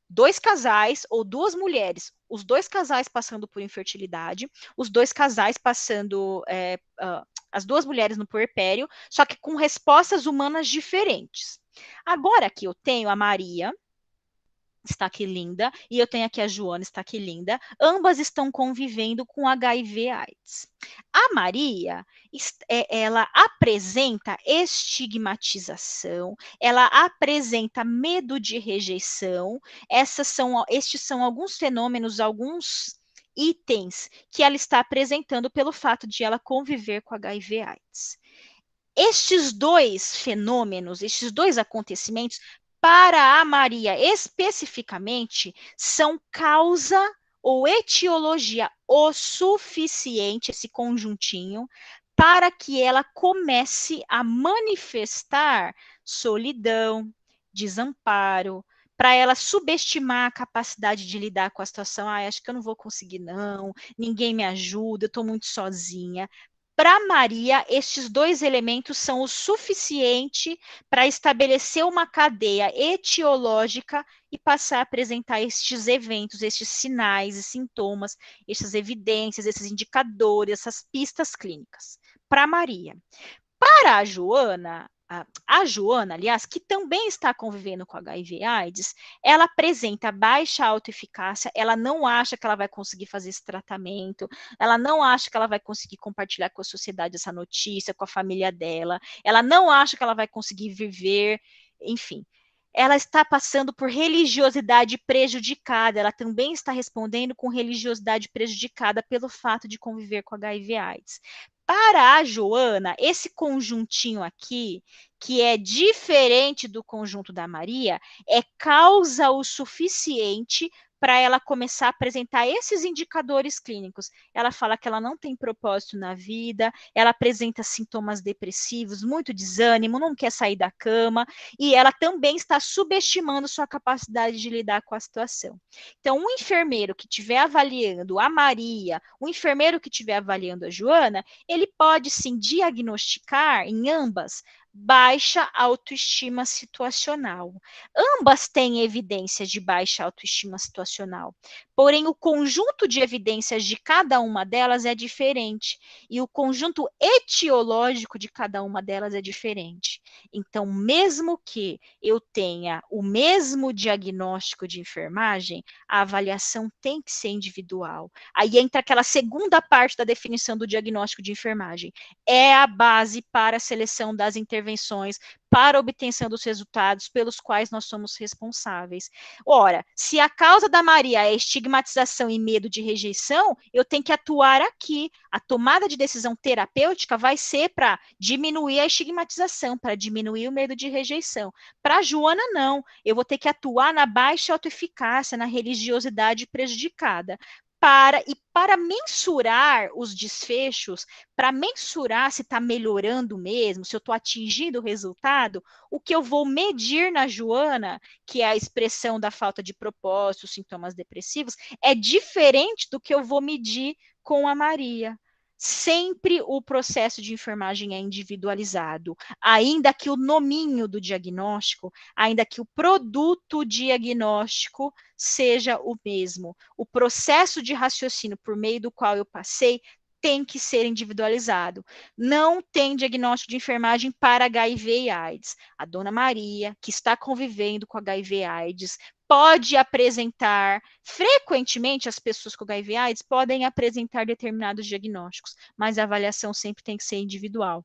2 casais ou 2 mulheres, os 2 casais passando por infertilidade, os 2 casais passando, as 2 mulheres no puerpério, só que com respostas humanas diferentes. Agora aqui eu tenho a Maria está aqui linda, e eu tenho aqui a Joana, está aqui linda. Ambas estão convivendo com HIV/AIDS. A Maria, ela apresenta estigmatização, ela apresenta medo de rejeição. Estes são alguns fenômenos, alguns itens que ela está apresentando pelo fato de ela conviver com HIV/AIDS. Estes dois fenômenos, estes dois acontecimentos, para a Maria especificamente, são causa ou etiologia o suficiente, esse conjuntinho, para que ela comece a manifestar solidão, desamparo, para ela subestimar a capacidade de lidar com a situação. Acho que eu não vou conseguir não, ninguém me ajuda, eu estou muito sozinha. Para Maria, estes dois elementos são o suficiente para estabelecer uma cadeia etiológica e passar a apresentar estes eventos, estes sinais e sintomas, estas evidências, esses indicadores, essas pistas clínicas. Para Maria. Para a Joana, aliás, que também está convivendo com HIV/AIDS, ela apresenta baixa autoeficácia, ela não acha que ela vai conseguir fazer esse tratamento, ela não acha que ela vai conseguir compartilhar com a sociedade essa notícia, com a família dela, ela não acha que ela vai conseguir viver, enfim. Ela está passando por religiosidade prejudicada, ela também está respondendo com religiosidade prejudicada pelo fato de conviver com HIV/AIDS. Para a Joana, esse conjuntinho aqui, que é diferente do conjunto da Maria, é causa o suficiente para ela começar a apresentar esses indicadores clínicos. Ela fala que ela não tem propósito na vida, ela apresenta sintomas depressivos, muito desânimo, não quer sair da cama, e ela também está subestimando sua capacidade de lidar com a situação. Então, um enfermeiro que estiver avaliando a Maria, o enfermeiro que estiver avaliando a Joana, ele pode sim diagnosticar em ambas baixa autoestima situacional. Ambas têm evidências de baixa autoestima situacional, porém o conjunto de evidências de cada uma delas é diferente e o conjunto etiológico de cada uma delas é diferente. Então, mesmo que eu tenha o mesmo diagnóstico de enfermagem, a avaliação tem que ser individual. Aí entra aquela segunda parte da definição do diagnóstico de enfermagem. É a base para a seleção das intervenções, para a obtenção dos resultados pelos quais nós somos responsáveis. Ora, se a causa da Maria é estigmatização e medo de rejeição, eu tenho que atuar aqui. A tomada de decisão terapêutica vai ser para diminuir a estigmatização, para diminuir o medo de rejeição. Para a Joana, não. Eu vou ter que atuar na baixa autoeficácia, na religiosidade prejudicada. Para mensurar os desfechos, para mensurar se está melhorando mesmo, se eu estou atingindo o resultado, o que eu vou medir na Joana, que é a expressão da falta de propósito, sintomas depressivos, é diferente do que eu vou medir com a Maria. Sempre o processo de enfermagem é individualizado, ainda que o nominho do diagnóstico, ainda que o produto diagnóstico seja o mesmo. O processo de raciocínio por meio do qual eu passei tem que ser individualizado. Não tem diagnóstico de enfermagem para HIV e AIDS. A dona Maria, que está convivendo com HIV e AIDS, pode apresentar, frequentemente as pessoas com HIV e AIDS podem apresentar determinados diagnósticos, mas a avaliação sempre tem que ser individual.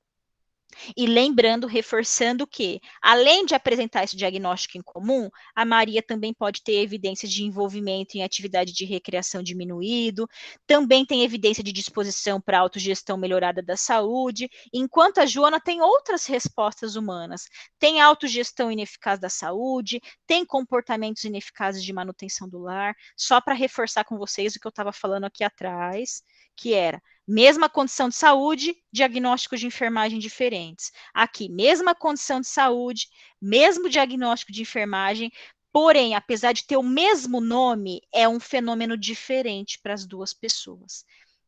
E lembrando, reforçando que, além de apresentar esse diagnóstico em comum, a Maria também pode ter evidências de envolvimento em atividade de recreação diminuído, também tem evidência de disposição para autogestão melhorada da saúde, enquanto a Joana tem outras respostas humanas, tem autogestão ineficaz da saúde, tem comportamentos ineficazes de manutenção do lar, só para reforçar com vocês o que eu estava falando aqui atrás, que era mesma condição de saúde, diagnósticos de enfermagem diferentes. Aqui, mesma condição de saúde, mesmo diagnóstico de enfermagem, porém, apesar de ter o mesmo nome, é um fenômeno diferente para as duas pessoas.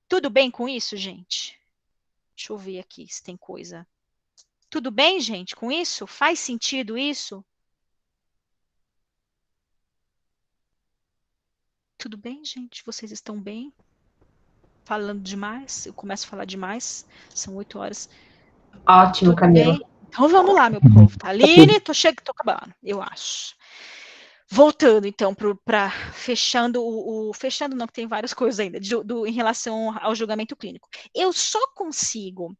Tudo bem com isso, gente? Deixa eu ver aqui se tem coisa. Tudo bem, gente, com isso? Faz sentido isso? Tudo bem, gente? Vocês estão bem? Falando demais, eu começo a falar demais, são 8 horas. Ótimo, Camila. Então vamos lá, meu povo. Tá, Aline, tô acabando, eu acho. Voltando, então, para fechando fechando não, que tem várias coisas ainda, em relação ao julgamento clínico. Eu só consigo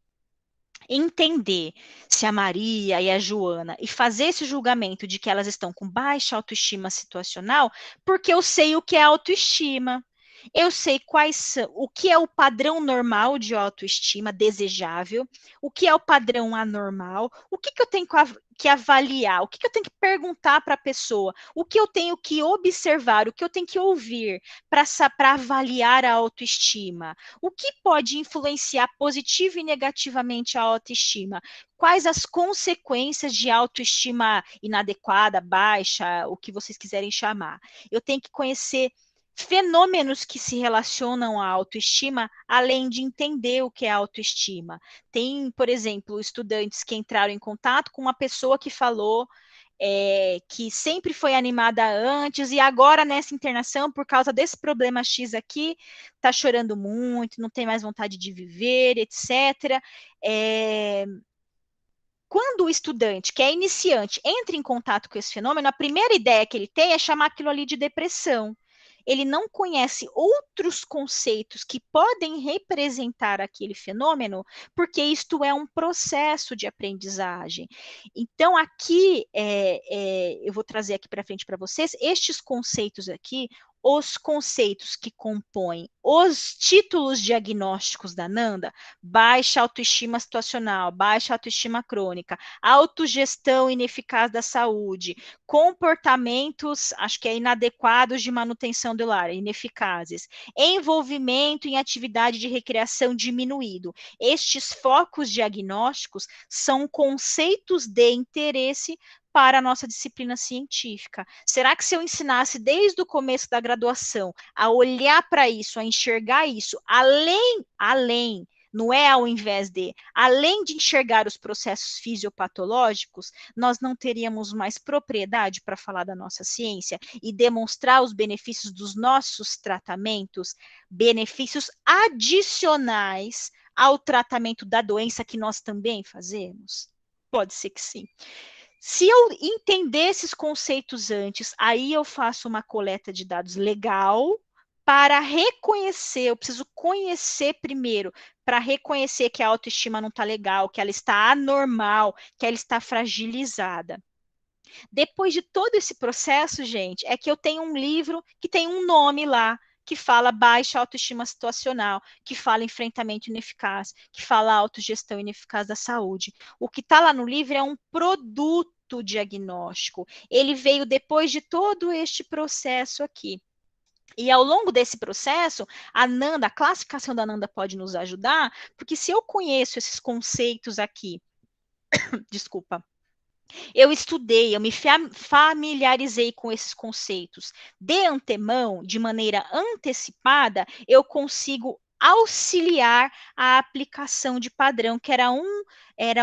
entender se a Maria e a Joana e fazer esse julgamento de que elas estão com baixa autoestima situacional, porque eu sei o que é autoestima. Eu sei o que é o padrão normal de autoestima desejável, o que é o padrão anormal, o que eu tenho que avaliar, o que eu tenho que perguntar para a pessoa, o que eu tenho que observar, o que eu tenho que ouvir para avaliar a autoestima, o que pode influenciar positivo e negativamente a autoestima, quais as consequências de autoestima inadequada, baixa, o que vocês quiserem chamar. Eu tenho que conhecer fenômenos que se relacionam à autoestima, além de entender o que é autoestima. Tem, por exemplo, estudantes que entraram em contato com uma pessoa que falou que sempre foi animada antes e agora nessa internação, por causa desse problema X aqui, está chorando muito, não tem mais vontade de viver, etc. Quando o estudante, que é iniciante, entra em contato com esse fenômeno, a primeira ideia que ele tem é chamar aquilo ali de depressão. Ele não conhece outros conceitos que podem representar aquele fenômeno, porque isto é um processo de aprendizagem. Então, aqui, eu vou trazer aqui para frente para vocês, estes conceitos aqui, os conceitos que compõem os títulos diagnósticos da Nanda, baixa autoestima situacional, baixa autoestima crônica, autogestão ineficaz da saúde, comportamentos, acho que é inadequados de manutenção do lar, ineficazes, envolvimento em atividade de recreação diminuído. Estes focos diagnósticos são conceitos de interesse para a nossa disciplina científica. Será que se eu ensinasse desde o começo da graduação a olhar para isso, a enxergar isso, além, não é ao invés de, além de enxergar os processos fisiopatológicos, nós não teríamos mais propriedade para falar da nossa ciência e demonstrar os benefícios dos nossos tratamentos, benefícios adicionais ao tratamento da doença que nós também fazemos? Pode ser que sim. Se eu entender esses conceitos antes, aí eu faço uma coleta de dados legal para reconhecer, eu preciso conhecer primeiro, para reconhecer que a autoestima não está legal, que ela está anormal, que ela está fragilizada. Depois de todo esse processo, gente, é que eu tenho um livro que tem um nome lá, que fala baixa autoestima situacional, que fala enfrentamento ineficaz, que fala autogestão ineficaz da saúde. O que está lá no livro é um produto diagnóstico. Ele veio depois de todo este processo aqui. E ao longo desse processo, a classificação da Nanda pode nos ajudar, porque se eu conheço esses conceitos aqui, desculpa, eu estudei, eu me familiarizei com esses conceitos de antemão, de maneira antecipada, eu consigo auxiliar a aplicação de padrão, que era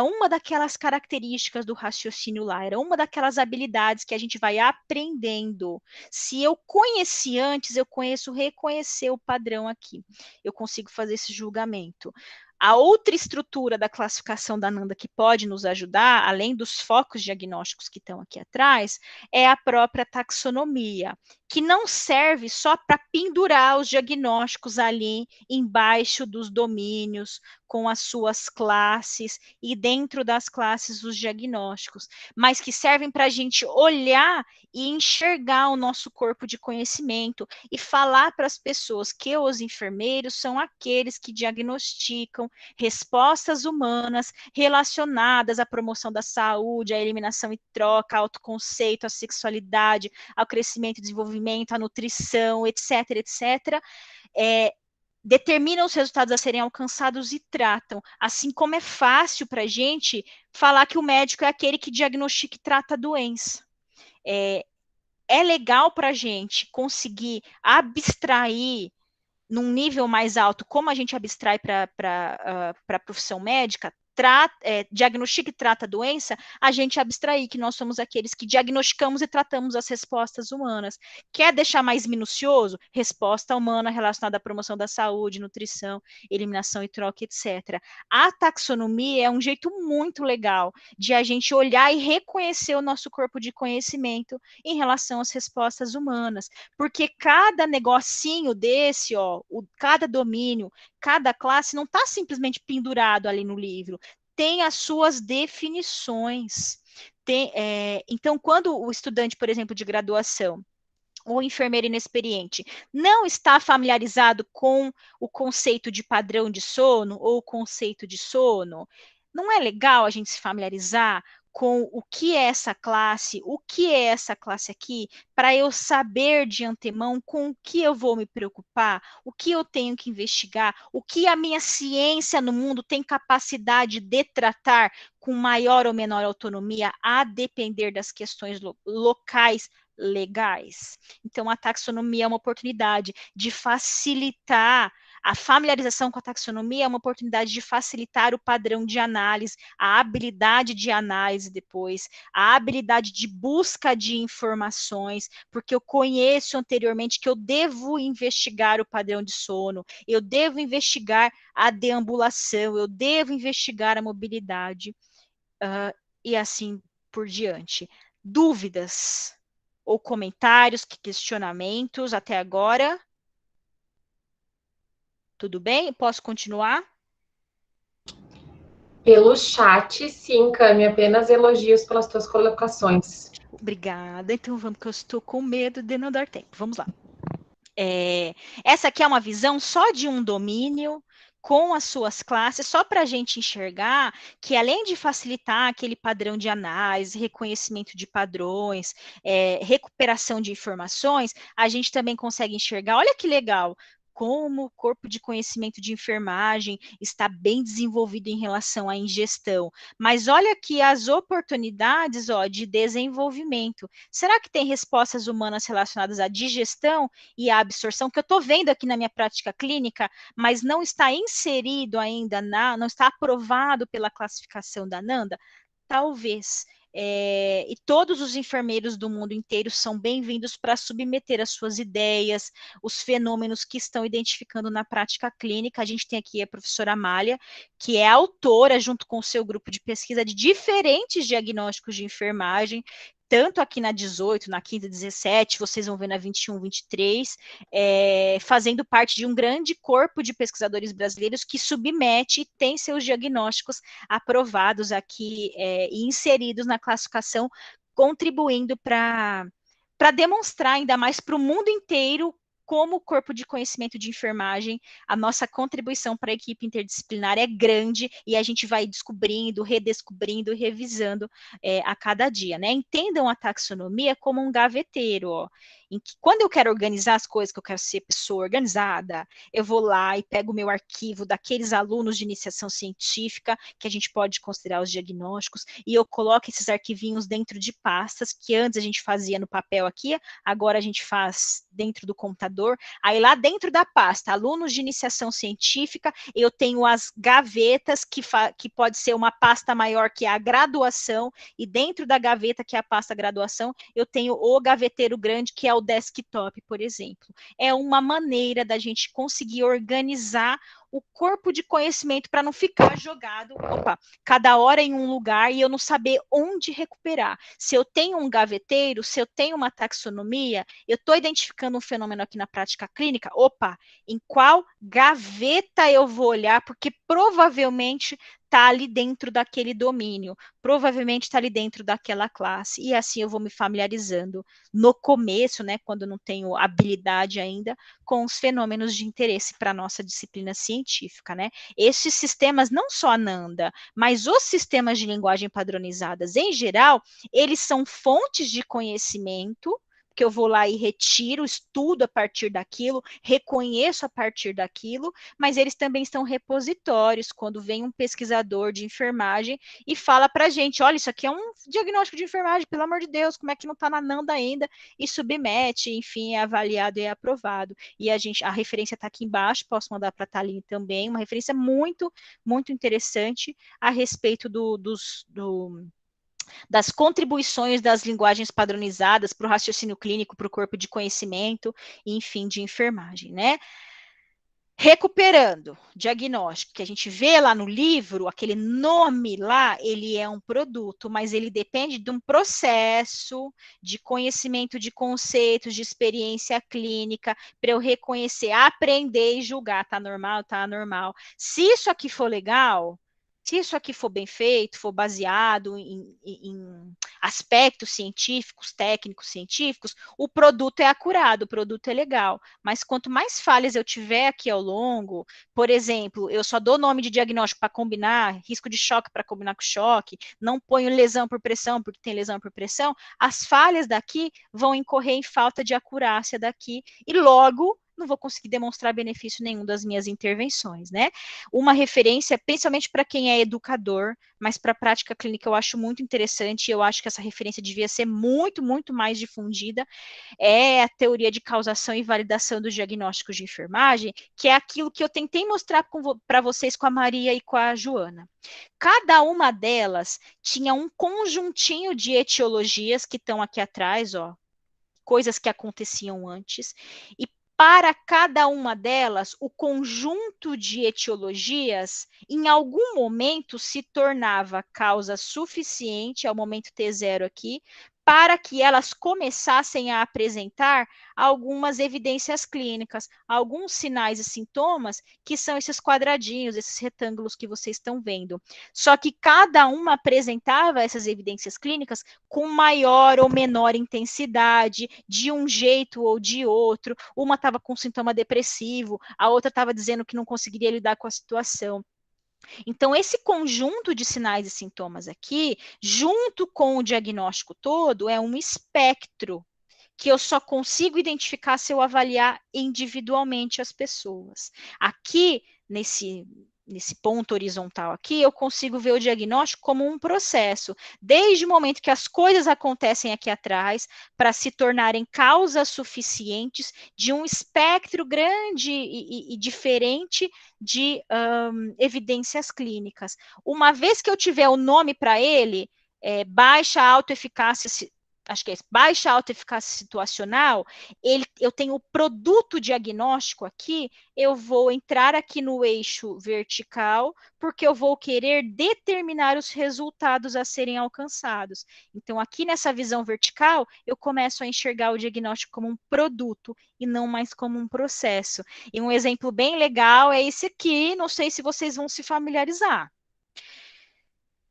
uma daquelas características do raciocínio lá, era uma daquelas habilidades que a gente vai aprendendo. Se eu conheci antes, eu reconhecer o padrão aqui. Eu consigo fazer esse julgamento. A outra estrutura da classificação da Nanda que pode nos ajudar, além dos focos diagnósticos que estão aqui atrás, é a própria taxonomia, que não serve só para pendurar os diagnósticos ali embaixo dos domínios, com as suas classes e dentro das classes os diagnósticos, mas que servem para a gente olhar e enxergar o nosso corpo de conhecimento e falar para as pessoas que os enfermeiros são aqueles que diagnosticam respostas humanas relacionadas à promoção da saúde, à eliminação e troca, ao autoconceito, à sexualidade, ao crescimento e desenvolvimento, à nutrição, etc., etc., determinam os resultados a serem alcançados e tratam, assim como é fácil para a gente falar que o médico é aquele que diagnostica e trata a doença. É legal para a gente conseguir abstrair num nível mais alto, como a gente abstrai para a profissão médica, diagnostica e trata a doença, a gente abstrair que nós somos aqueles que diagnosticamos e tratamos as respostas humanas. Quer deixar mais minucioso? Resposta humana relacionada à promoção da saúde, nutrição, eliminação e troca, etc. A taxonomia é um jeito muito legal de a gente olhar e reconhecer o nosso corpo de conhecimento em relação às respostas humanas, porque cada negocinho desse, cada domínio, cada classe não está simplesmente pendurado ali no livro, tem as suas definições. Então, quando o estudante, por exemplo, de graduação, ou enfermeiro inexperiente, não está familiarizado com o conceito de padrão de sono ou o conceito de sono, não é legal a gente se familiarizar com o que é essa classe, o que é essa classe aqui, para eu saber de antemão com o que eu vou me preocupar, o que eu tenho que investigar, o que a minha ciência no mundo tem capacidade de tratar com maior ou menor autonomia, a depender das questões locais legais. Então, a taxonomia é uma oportunidade de facilitar a familiarização com a taxonomia, é uma oportunidade de facilitar o padrão de análise, a habilidade de análise depois, a habilidade de busca de informações, porque eu conheço anteriormente que eu devo investigar o padrão de sono, eu devo investigar a deambulação, eu devo investigar a mobilidade, e assim por diante. Dúvidas ou comentários, questionamentos até agora? Tudo bem? Posso continuar? Pelo chat, sim, Cami, apenas elogios pelas tuas colocações. Obrigada. Então vamos, que eu estou com medo de não dar tempo. Vamos lá. Essa aqui é uma visão só de um domínio, com as suas classes, só para a gente enxergar que, além de facilitar aquele padrão de análise, reconhecimento de padrões, recuperação de informações, a gente também consegue enxergar, olha que legal, como o corpo de conhecimento de enfermagem está bem desenvolvido em relação à ingestão. Mas olha aqui as oportunidades de desenvolvimento. Será que tem respostas humanas relacionadas à digestão e à absorção, que eu estou vendo aqui na minha prática clínica, mas não está inserido ainda, não está aprovado pela classificação da NANDA? Talvez. E todos os enfermeiros do mundo inteiro são bem-vindos para submeter as suas ideias, os fenômenos que estão identificando na prática clínica. A gente tem aqui a professora Amália, que é autora, junto com o seu grupo de pesquisa, de diferentes diagnósticos de enfermagem, tanto aqui na 18, na 15, 17, vocês vão ver na 21, 23, fazendo parte de um grande corpo de pesquisadores brasileiros que submete e tem seus diagnósticos aprovados aqui e inseridos na classificação, contribuindo para demonstrar ainda mais para o mundo inteiro como corpo de conhecimento de enfermagem, a nossa contribuição para a equipe interdisciplinar é grande e a gente vai descobrindo, redescobrindo, revisando a cada dia, né? Entendam a taxonomia como um gaveteiro, em que quando eu quero organizar as coisas, que eu quero ser pessoa organizada, eu vou lá e pego o meu arquivo daqueles alunos de iniciação científica, que a gente pode considerar os diagnósticos, e eu coloco esses arquivinhos dentro de pastas, que antes a gente fazia no papel aqui, agora a gente faz dentro do computador. Aí lá dentro da pasta, alunos de iniciação científica, eu tenho as gavetas, que pode ser uma pasta maior que é a graduação, e dentro da gaveta, que é a pasta graduação, eu tenho o gaveteiro grande, que é o desktop, por exemplo. É uma maneira da gente conseguir organizar o corpo de conhecimento para não ficar jogado, cada hora em um lugar e eu não saber onde recuperar. Se eu tenho um gaveteiro, se eu tenho uma taxonomia, eu estou identificando um fenômeno aqui na prática clínica, em qual gaveta eu vou olhar, porque provavelmente está ali dentro daquele domínio, provavelmente está ali dentro daquela classe, e assim eu vou me familiarizando no começo, né, quando não tenho habilidade ainda, com os fenômenos de interesse para a nossa disciplina científica, né? Esses sistemas, não só a NANDA, mas os sistemas de linguagem padronizadas em geral, eles são fontes de conhecimento porque eu vou lá e retiro, estudo a partir daquilo, reconheço a partir daquilo, mas eles também são repositórios, quando vem um pesquisador de enfermagem e fala para a gente, olha, isso aqui é um diagnóstico de enfermagem, pelo amor de Deus, como é que não está na NANDA ainda? E submete, enfim, é avaliado e é aprovado. E a referência está aqui embaixo, posso mandar para a Thaline também, uma referência muito, muito interessante a respeito das contribuições das linguagens padronizadas para o raciocínio clínico, para o corpo de conhecimento, enfim, de enfermagem, né? Recuperando, diagnóstico, que a gente vê lá no livro, aquele nome lá, ele é um produto, mas ele depende de um processo de conhecimento de conceitos, de experiência clínica, para eu reconhecer, aprender e julgar, tá normal, tá anormal. Se isso aqui for legal, se isso aqui for bem feito, for baseado em aspectos científicos, técnicos científicos, o produto é acurado, o produto é legal. Mas quanto mais falhas eu tiver aqui ao longo, por exemplo, eu só dou nome de diagnóstico para combinar, risco de choque para combinar com choque, não ponho lesão por pressão, porque tem lesão por pressão, as falhas daqui vão incorrer em falta de acurácia daqui, e logo não vou conseguir demonstrar benefício nenhum das minhas intervenções, né? Uma referência, principalmente para quem é educador, mas para a prática clínica eu acho muito interessante, e eu acho que essa referência devia ser muito, muito mais difundida, é a teoria de causação e validação dos diagnósticos de enfermagem, que é aquilo que eu tentei mostrar para vocês com a Maria e com a Joana. Cada uma delas tinha um conjuntinho de etiologias que estão aqui atrás, ó, coisas que aconteciam antes, e para cada uma delas, o conjunto de etiologias, em algum momento, se tornava causa suficiente, é o momento T0 aqui, para que elas começassem a apresentar algumas evidências clínicas, alguns sinais e sintomas, que são esses quadradinhos, esses retângulos que vocês estão vendo. Só que cada uma apresentava essas evidências clínicas com maior ou menor intensidade, de um jeito ou de outro. Uma estava com sintoma depressivo, a outra estava dizendo que não conseguiria lidar com a situação. Então, esse conjunto de sinais e sintomas aqui, junto com o diagnóstico todo, é um espectro que eu só consigo identificar se eu avaliar individualmente as pessoas. Aqui, nesse ponto horizontal aqui, eu consigo ver o diagnóstico como um processo, desde o momento que as coisas acontecem aqui atrás, para se tornarem causas suficientes de um espectro grande e diferente de evidências clínicas. Uma vez que eu tiver o nome para ele, baixa autoeficácia, acho que é baixa autoeficácia situacional, eu tenho o produto diagnóstico aqui, eu vou entrar aqui no eixo vertical, porque eu vou querer determinar os resultados a serem alcançados. Então, aqui nessa visão vertical, eu começo a enxergar o diagnóstico como um produto e não mais como um processo. E um exemplo bem legal é esse aqui, não sei se vocês vão se familiarizar.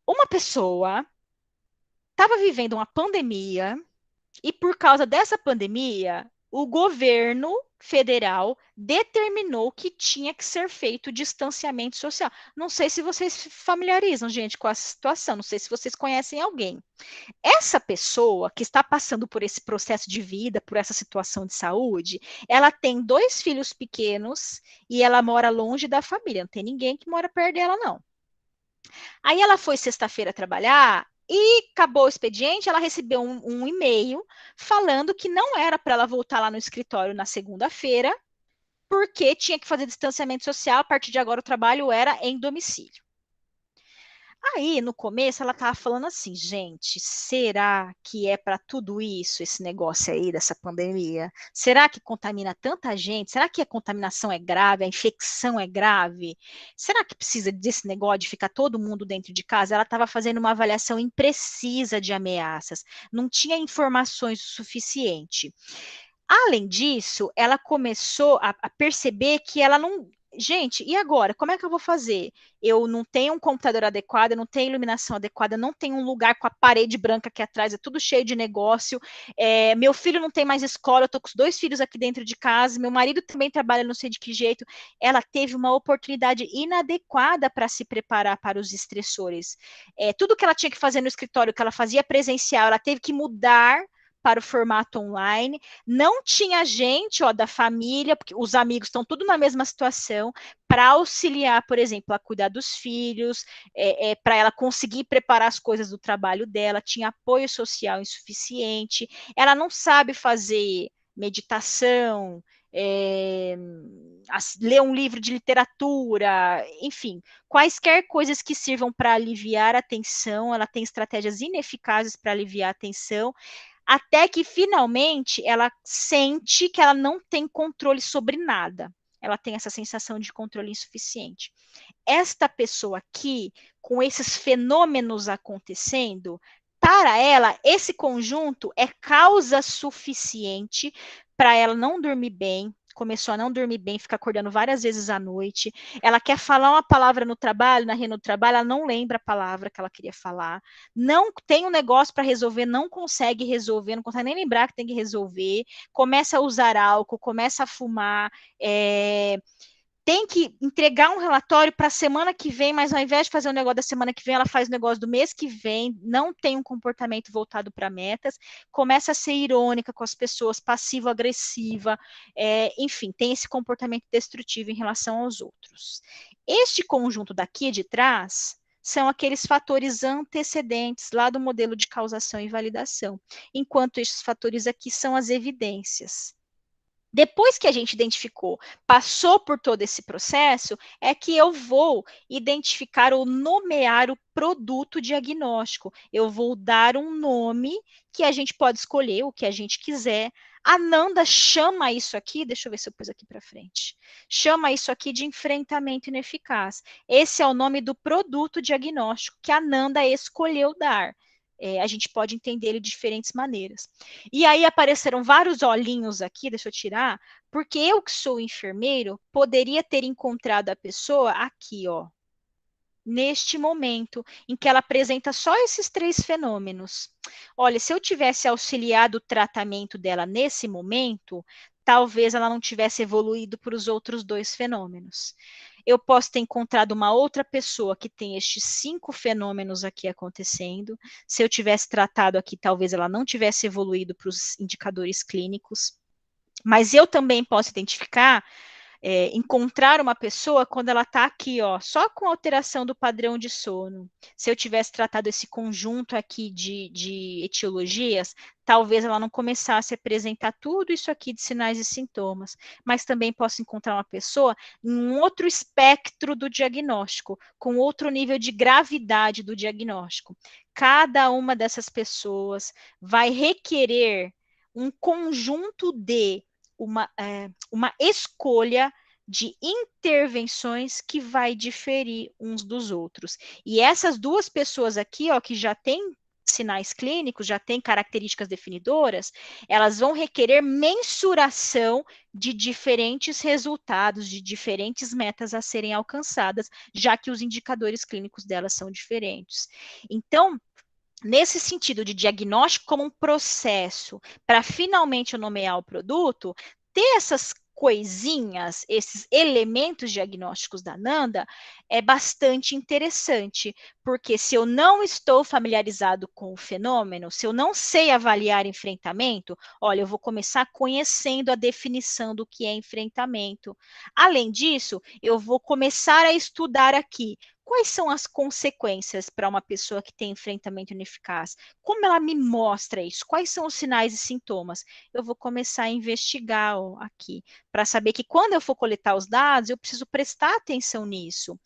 Uma pessoa estava vivendo uma pandemia e por causa dessa pandemia, o governo federal determinou que tinha que ser feito distanciamento social. Não sei se vocês se familiarizam, gente, com essa situação, não sei se vocês conhecem alguém. Essa pessoa que está passando por esse processo de vida, por essa situação de saúde, ela tem 2 filhos pequenos e ela mora longe da família, não tem ninguém que mora perto dela, não. Aí ela foi sexta-feira trabalhar e acabou o expediente, ela recebeu um e-mail falando que não era para ela voltar lá no escritório na segunda-feira, porque tinha que fazer distanciamento social, a partir de agora o trabalho era em domicílio. Aí, no começo, ela estava falando assim, gente, será que é para tudo isso, esse negócio aí dessa pandemia? Será que contamina tanta gente? Será que a contaminação é grave, a infecção é grave? Será que precisa desse negócio de ficar todo mundo dentro de casa? Ela estava fazendo uma avaliação imprecisa de ameaças, não tinha informações o suficiente. Além disso, ela começou a perceber que ela não... Gente, e agora? Como é que eu vou fazer? Eu não tenho um computador adequado, eu não tenho iluminação adequada, não tenho um lugar com a parede branca aqui atrás, é tudo cheio de negócio. Meu filho não tem mais escola, eu tô com os 2 filhos aqui dentro de casa, meu marido também trabalha, não sei de que jeito. Ela teve uma oportunidade inadequada para se preparar para os estressores. Tudo que ela tinha que fazer no escritório, que ela fazia presencial, ela teve que mudar para o formato online, não tinha gente, ó, da família, porque os amigos estão tudo na mesma situação, para auxiliar, por exemplo, a cuidar dos filhos, para ela conseguir preparar as coisas do trabalho dela, tinha apoio social insuficiente, ela não sabe fazer meditação, ler um livro de literatura, enfim, quaisquer coisas que sirvam para aliviar a tensão, ela tem estratégias ineficazes para aliviar a tensão, até que finalmente ela sente que ela não tem controle sobre nada. Ela tem essa sensação de controle insuficiente. Esta pessoa aqui, com esses fenômenos acontecendo, para ela, esse conjunto é causa suficiente para ela não dormir bem, começou a não dormir bem, fica acordando várias vezes à noite, ela quer falar uma palavra no trabalho, na reunião do trabalho, ela não lembra a palavra que ela queria falar, não tem um negócio para resolver, não consegue resolver, não consegue nem lembrar que tem que resolver, começa a usar álcool, começa a fumar, tem que entregar um relatório para a semana que vem, mas ao invés de fazer o negócio da semana que vem, ela faz o negócio do mês que vem, não tem um comportamento voltado para metas, começa a ser irônica com as pessoas, passivo-agressiva, enfim, tem esse comportamento destrutivo em relação aos outros. Este conjunto daqui de trás são aqueles fatores antecedentes lá do modelo de causação e validação, enquanto esses fatores aqui são as evidências. Depois que a gente identificou, passou por todo esse processo, é que eu vou identificar ou nomear o produto diagnóstico. Eu vou dar um nome que a gente pode escolher o que a gente quiser. A Nanda chama isso aqui, deixa eu ver se eu pus aqui para frente, chama isso aqui de enfrentamento ineficaz. Esse é o nome do produto diagnóstico que a Nanda escolheu dar. A gente pode entender ele de diferentes maneiras. E aí apareceram vários olhinhos aqui, deixa eu tirar, porque eu que sou enfermeiro, poderia ter encontrado a pessoa aqui, ó, neste momento, em que ela apresenta só esses 3 fenômenos. Olha, se eu tivesse auxiliado o tratamento dela nesse momento, talvez ela não tivesse evoluído para os outros 2 fenômenos. Eu posso ter encontrado uma outra pessoa que tem estes 5 fenômenos aqui acontecendo. Se eu tivesse tratado aqui, talvez ela não tivesse evoluído para os indicadores clínicos. Mas eu também posso identificar, encontrar uma pessoa quando ela está aqui, ó, só com alteração do padrão de sono. Se eu tivesse tratado esse conjunto aqui de etiologias, talvez ela não começasse a apresentar tudo isso aqui de sinais e sintomas, mas também posso encontrar uma pessoa em um outro espectro do diagnóstico, com outro nível de gravidade do diagnóstico. Cada uma dessas pessoas vai requerer um conjunto de uma escolha de intervenções que vai diferir uns dos outros. E essas 2 pessoas aqui, ó, que já têm sinais clínicos, já têm características definidoras, elas vão requerer mensuração de diferentes resultados, de diferentes metas a serem alcançadas, já que os indicadores clínicos delas são diferentes. Então, nesse sentido de diagnóstico como um processo para finalmente eu nomear o produto, ter essas coisinhas, esses elementos diagnósticos da Nanda é bastante interessante, porque se eu não estou familiarizado com o fenômeno, se eu não sei avaliar enfrentamento, olha, eu vou começar conhecendo a definição do que é enfrentamento. Além disso, eu vou começar a estudar aqui quais são as consequências para uma pessoa que tem enfrentamento ineficaz? Como ela me mostra isso? Quais são os sinais e sintomas? Eu vou começar a investigar aqui, para saber que quando eu for coletar os dados, eu preciso prestar atenção nisso.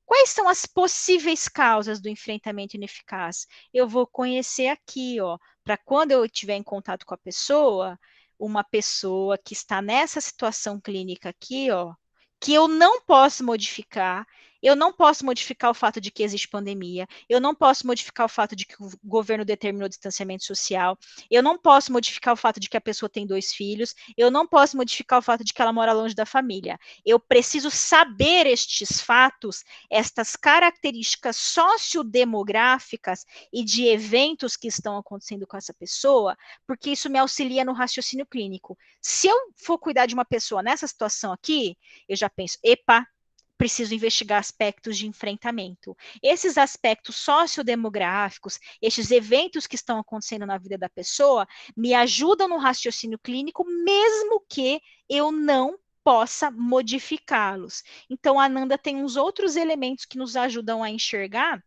Quais são as possíveis causas do enfrentamento ineficaz? Eu vou conhecer aqui, ó, para quando eu estiver em contato com a pessoa, uma pessoa que está nessa situação clínica aqui, ó, que eu não posso modificar. Eu não posso modificar o fato de que existe pandemia, eu não posso modificar o fato de que o governo determinou distanciamento social, eu não posso modificar o fato de que a pessoa tem 2 filhos, eu não posso modificar o fato de que ela mora longe da família. Eu preciso saber estes fatos, estas características sociodemográficas e de eventos que estão acontecendo com essa pessoa, porque isso me auxilia no raciocínio clínico. Se eu for cuidar de uma pessoa nessa situação aqui, eu já penso, epa, preciso investigar aspectos de enfrentamento. Esses aspectos sociodemográficos, esses eventos que estão acontecendo na vida da pessoa, me ajudam no raciocínio clínico, mesmo que eu não possa modificá-los. Então, a Ananda tem uns outros elementos que nos ajudam a enxergar,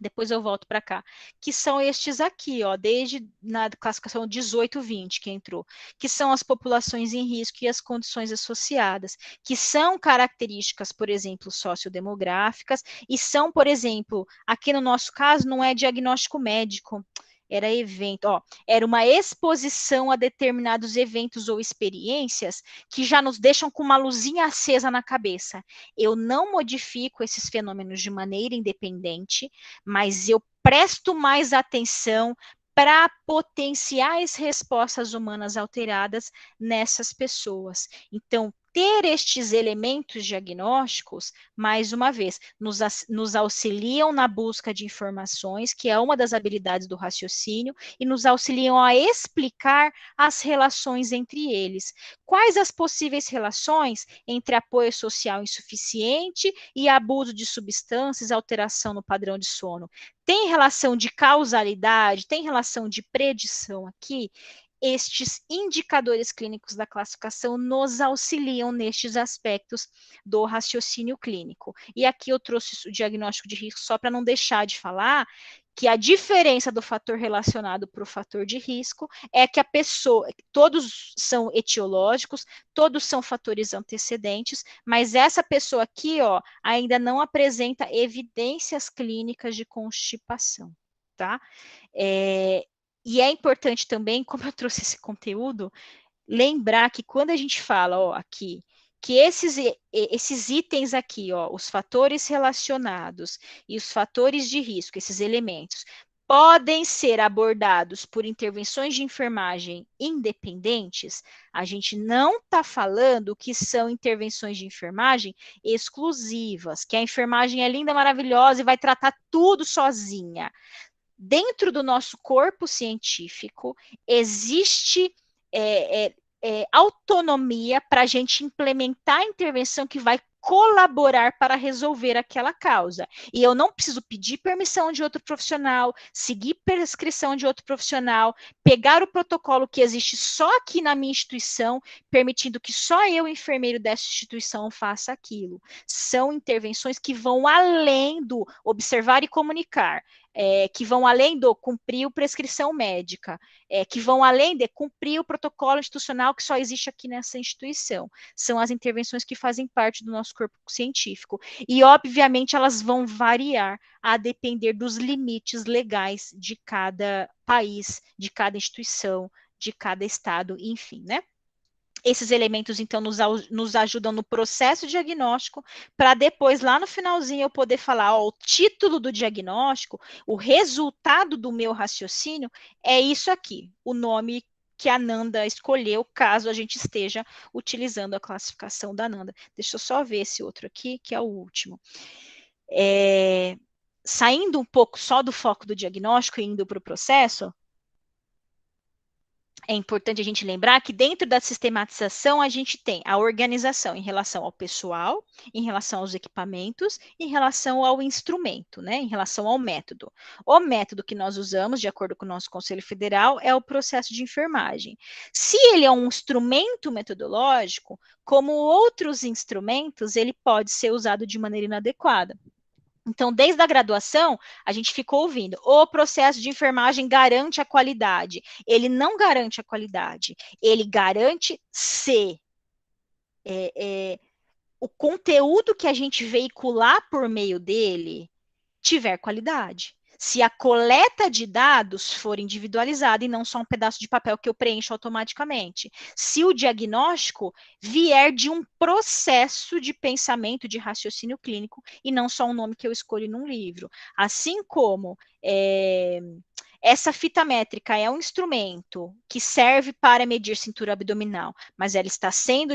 depois eu volto para cá, que são estes aqui, ó, desde na classificação 18-20 que entrou, que são as populações em risco e as condições associadas, que são características, por exemplo, sociodemográficas, e são, por exemplo, aqui no nosso caso, não é diagnóstico médico, era evento, ó, era uma exposição a determinados eventos ou experiências que já nos deixam com uma luzinha acesa na cabeça. Eu não modifico esses fenômenos de maneira independente, mas eu presto mais atenção para potenciais respostas humanas alteradas nessas pessoas. Então, ter estes elementos diagnósticos, mais uma vez, nos auxiliam na busca de informações, que é uma das habilidades do raciocínio, e nos auxiliam a explicar as relações entre eles. Quais as possíveis relações entre apoio social insuficiente e abuso de substâncias, alteração no padrão de sono? Tem relação de causalidade, tem relação de predição aqui? Estes indicadores clínicos da classificação nos auxiliam nestes aspectos do raciocínio clínico. E aqui eu trouxe o diagnóstico de risco só para não deixar de falar que a diferença do fator relacionado para o fator de risco é que a pessoa, todos são etiológicos, todos são fatores antecedentes, mas essa pessoa aqui, ó, ainda não apresenta evidências clínicas de constipação, tá? E é importante também, como eu trouxe esse conteúdo, lembrar que quando a gente fala, ó, aqui, que esses itens aqui, ó, os fatores relacionados e os fatores de risco, esses elementos, podem ser abordados por intervenções de enfermagem independentes, a gente não está falando que são intervenções de enfermagem exclusivas, que a enfermagem é linda, maravilhosa e vai tratar tudo sozinha. Dentro do nosso corpo científico, existe autonomia para a gente implementar a intervenção que vai colaborar para resolver aquela causa. E eu não preciso pedir permissão de outro profissional, seguir prescrição de outro profissional, pegar o protocolo que existe só aqui na minha instituição, permitindo que só eu, enfermeiro dessa instituição, faça aquilo. São intervenções que vão além do observar e comunicar, que vão além do cumprir a prescrição médica, que vão além de cumprir o protocolo institucional que só existe aqui nessa instituição. São as intervenções que fazem parte do nosso corpo científico. E, obviamente, elas vão variar a depender dos limites legais de cada país, de cada instituição, de cada estado, enfim, né? Esses elementos, então, nos ajudam no processo diagnóstico, para depois, lá no finalzinho, eu poder falar, ó, o título do diagnóstico, o resultado do meu raciocínio é isso aqui, o nome que a Ananda escolheu, caso a gente esteja utilizando a classificação da Ananda. Deixa eu só ver esse outro aqui, que é o último. Saindo um pouco só do foco do diagnóstico e indo para o processo, é importante a gente lembrar que dentro da sistematização a gente tem a organização em relação ao pessoal, em relação aos equipamentos, em relação ao instrumento, né? Em relação ao método. O método que nós usamos, de acordo com o nosso Conselho Federal, é o processo de enfermagem. Se ele é um instrumento metodológico, como outros instrumentos, ele pode ser usado de maneira inadequada. Então, desde a graduação, a gente ficou ouvindo, o processo de enfermagem garante a qualidade. Ele não garante a qualidade, ele garante se o conteúdo que a gente veicular por meio dele tiver qualidade. Se a coleta de dados for individualizada e não só um pedaço de papel que eu preencho automaticamente. Se o diagnóstico vier de um processo de pensamento, de raciocínio clínico, e não só um nome que eu escolho num livro. Assim como essa fita métrica é um instrumento que serve para medir cintura abdominal, mas ela está sendo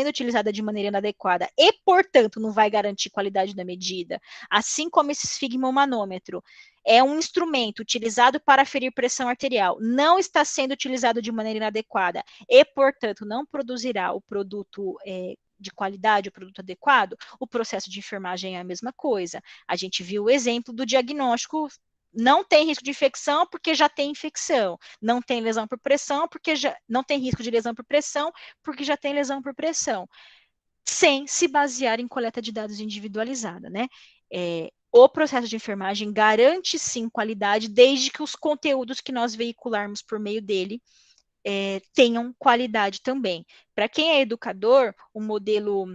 utilizada de maneira inadequada e, portanto, não vai garantir qualidade da medida. Assim como esse esfigmomanômetro é um instrumento utilizado para aferir pressão arterial, não está sendo utilizado de maneira inadequada e, portanto, não produzirá o produto de qualidade, o produto adequado? O processo de enfermagem é a mesma coisa. A gente viu o exemplo do diagnóstico, não tem risco de infecção porque já tem infecção, não tem lesão por pressão porque já não tem risco de lesão por pressão porque já tem lesão por pressão, sem se basear em coleta de dados individualizada, né? O processo de enfermagem garante sim qualidade, desde que os conteúdos que nós veicularmos por meio dele tenham qualidade também. Para quem é educador, um modelo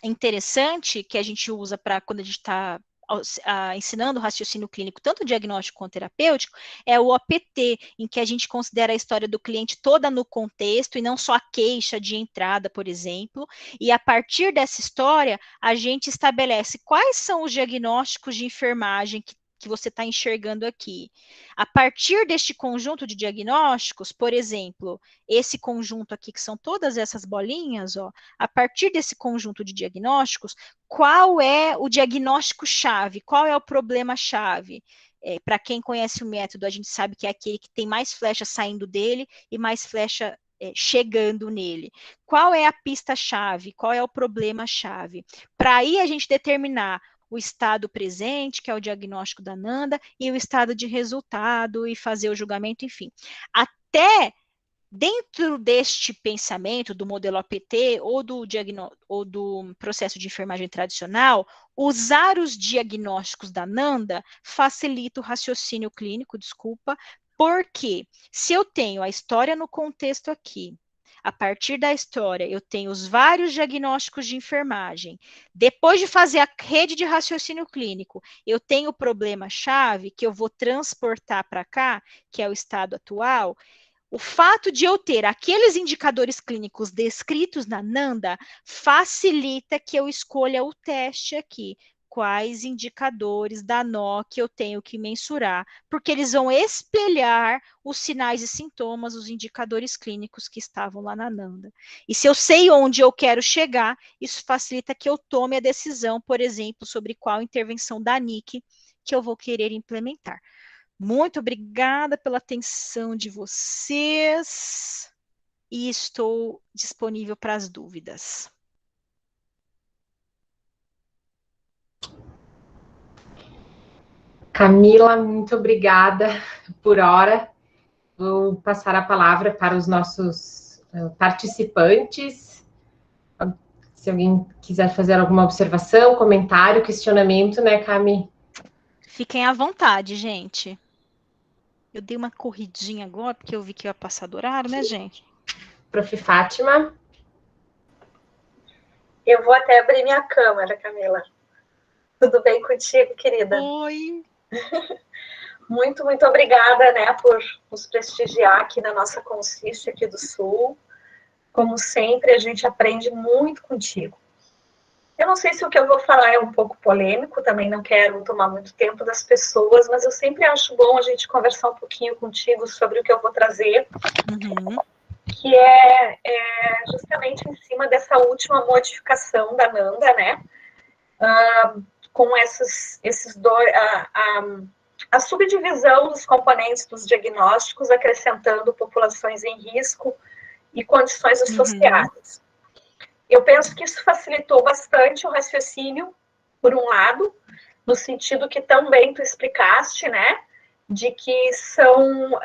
interessante que a gente usa para quando a gente está ensinando o raciocínio clínico, tanto diagnóstico quanto terapêutico, é o OPT, em que a gente considera a história do cliente toda no contexto e não só a queixa de entrada, por exemplo, e a partir dessa história, a gente estabelece quais são os diagnósticos de enfermagem que você está enxergando aqui. A partir deste conjunto de diagnósticos, por exemplo, esse conjunto aqui, que são todas essas bolinhas, ó, a partir desse conjunto de diagnósticos, qual é o diagnóstico-chave? Qual é o problema-chave? Para quem conhece o método, a gente sabe que é aquele que tem mais flecha saindo dele e mais flecha chegando nele. Qual é a pista-chave? Qual é o problema-chave? Para aí a gente determinar o estado presente, que é o diagnóstico da Nanda, e o estado de resultado, e fazer o julgamento, enfim. Até dentro deste pensamento do modelo APT ou do processo de enfermagem tradicional, usar os diagnósticos da Nanda facilita o raciocínio clínico, porque se eu tenho a história no contexto aqui, a partir da história, eu tenho os vários diagnósticos de enfermagem. Depois de fazer a rede de raciocínio clínico, eu tenho o problema-chave que eu vou transportar para cá, que é o estado atual. O fato de eu ter aqueles indicadores clínicos descritos na Nanda facilita que eu escolha o teste aqui. Quais indicadores da NOC eu tenho que mensurar, porque eles vão espelhar os sinais e sintomas, os indicadores clínicos que estavam lá na Nanda. E se eu sei onde eu quero chegar, isso facilita que eu tome a decisão, por exemplo, sobre qual intervenção da NIC que eu vou querer implementar. Muito obrigada pela atenção de vocês e estou disponível para as dúvidas. Camila, muito obrigada por hora. Vou passar a palavra para os nossos participantes. Se alguém quiser fazer alguma observação, comentário, questionamento, né, Cami? Fiquem à vontade, gente. Eu dei uma corridinha agora, porque eu vi que ia passar do horário, né, gente? Prof. Fátima. Eu vou até abrir minha câmera, Camila. Tudo bem contigo, querida? Oi! Muito, muito obrigada, né, por nos prestigiar aqui na nossa Consiste aqui do Sul. Como sempre, a gente aprende muito contigo. Eu não sei se o que eu vou falar é um pouco polêmico, também não quero tomar muito tempo das pessoas, mas eu sempre acho bom a gente conversar um pouquinho contigo sobre o que eu vou trazer, que é justamente em cima dessa última modificação da Nanda, né? Com esses dois, a subdivisão dos componentes dos diagnósticos, acrescentando populações em risco e condições associadas. Eu penso que isso facilitou bastante o raciocínio, por um lado, no sentido que também tu explicaste, né, de que são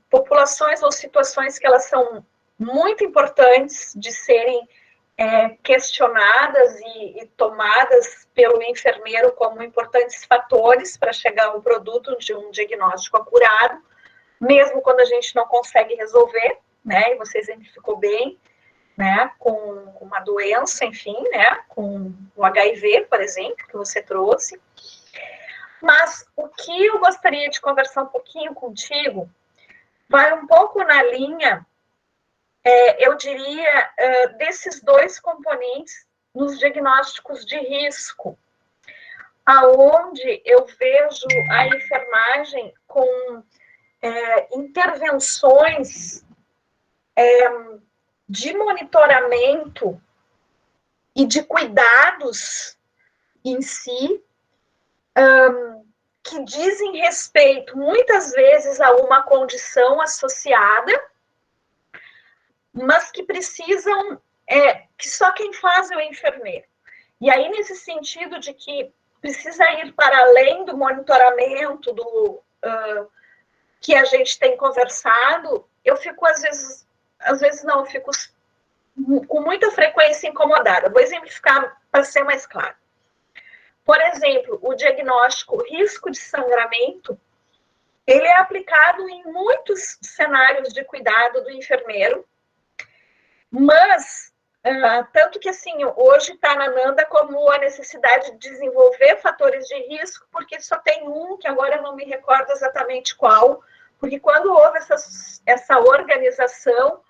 populações ou situações que elas são muito importantes de serem questionadas e tomadas pelo enfermeiro como importantes fatores para chegar ao produto de um diagnóstico acurado, mesmo quando a gente não consegue resolver, né, e você exemplificou bem, né, com uma doença, enfim, né, com o HIV, por exemplo, que você trouxe. Mas o que eu gostaria de conversar um pouquinho contigo vai um pouco na linha, eu diria, desses dois componentes nos diagnósticos de risco, aonde eu vejo a enfermagem com intervenções de monitoramento e de cuidados em si, que dizem respeito, muitas vezes, a uma condição associada, mas que precisam que só quem faz é o enfermeiro. E aí, nesse sentido de que precisa ir para além do monitoramento, que a gente tem conversado, eu fico, às vezes não, eu fico com muita frequência incomodada. Vou exemplificar para ser mais claro. Por exemplo, o diagnóstico risco de sangramento, ele é aplicado em muitos cenários de cuidado do enfermeiro, mas, tanto que, assim, hoje está na NANDA como a necessidade de desenvolver fatores de risco, porque só tem um, que agora eu não me recordo exatamente qual, porque quando houve essa organização,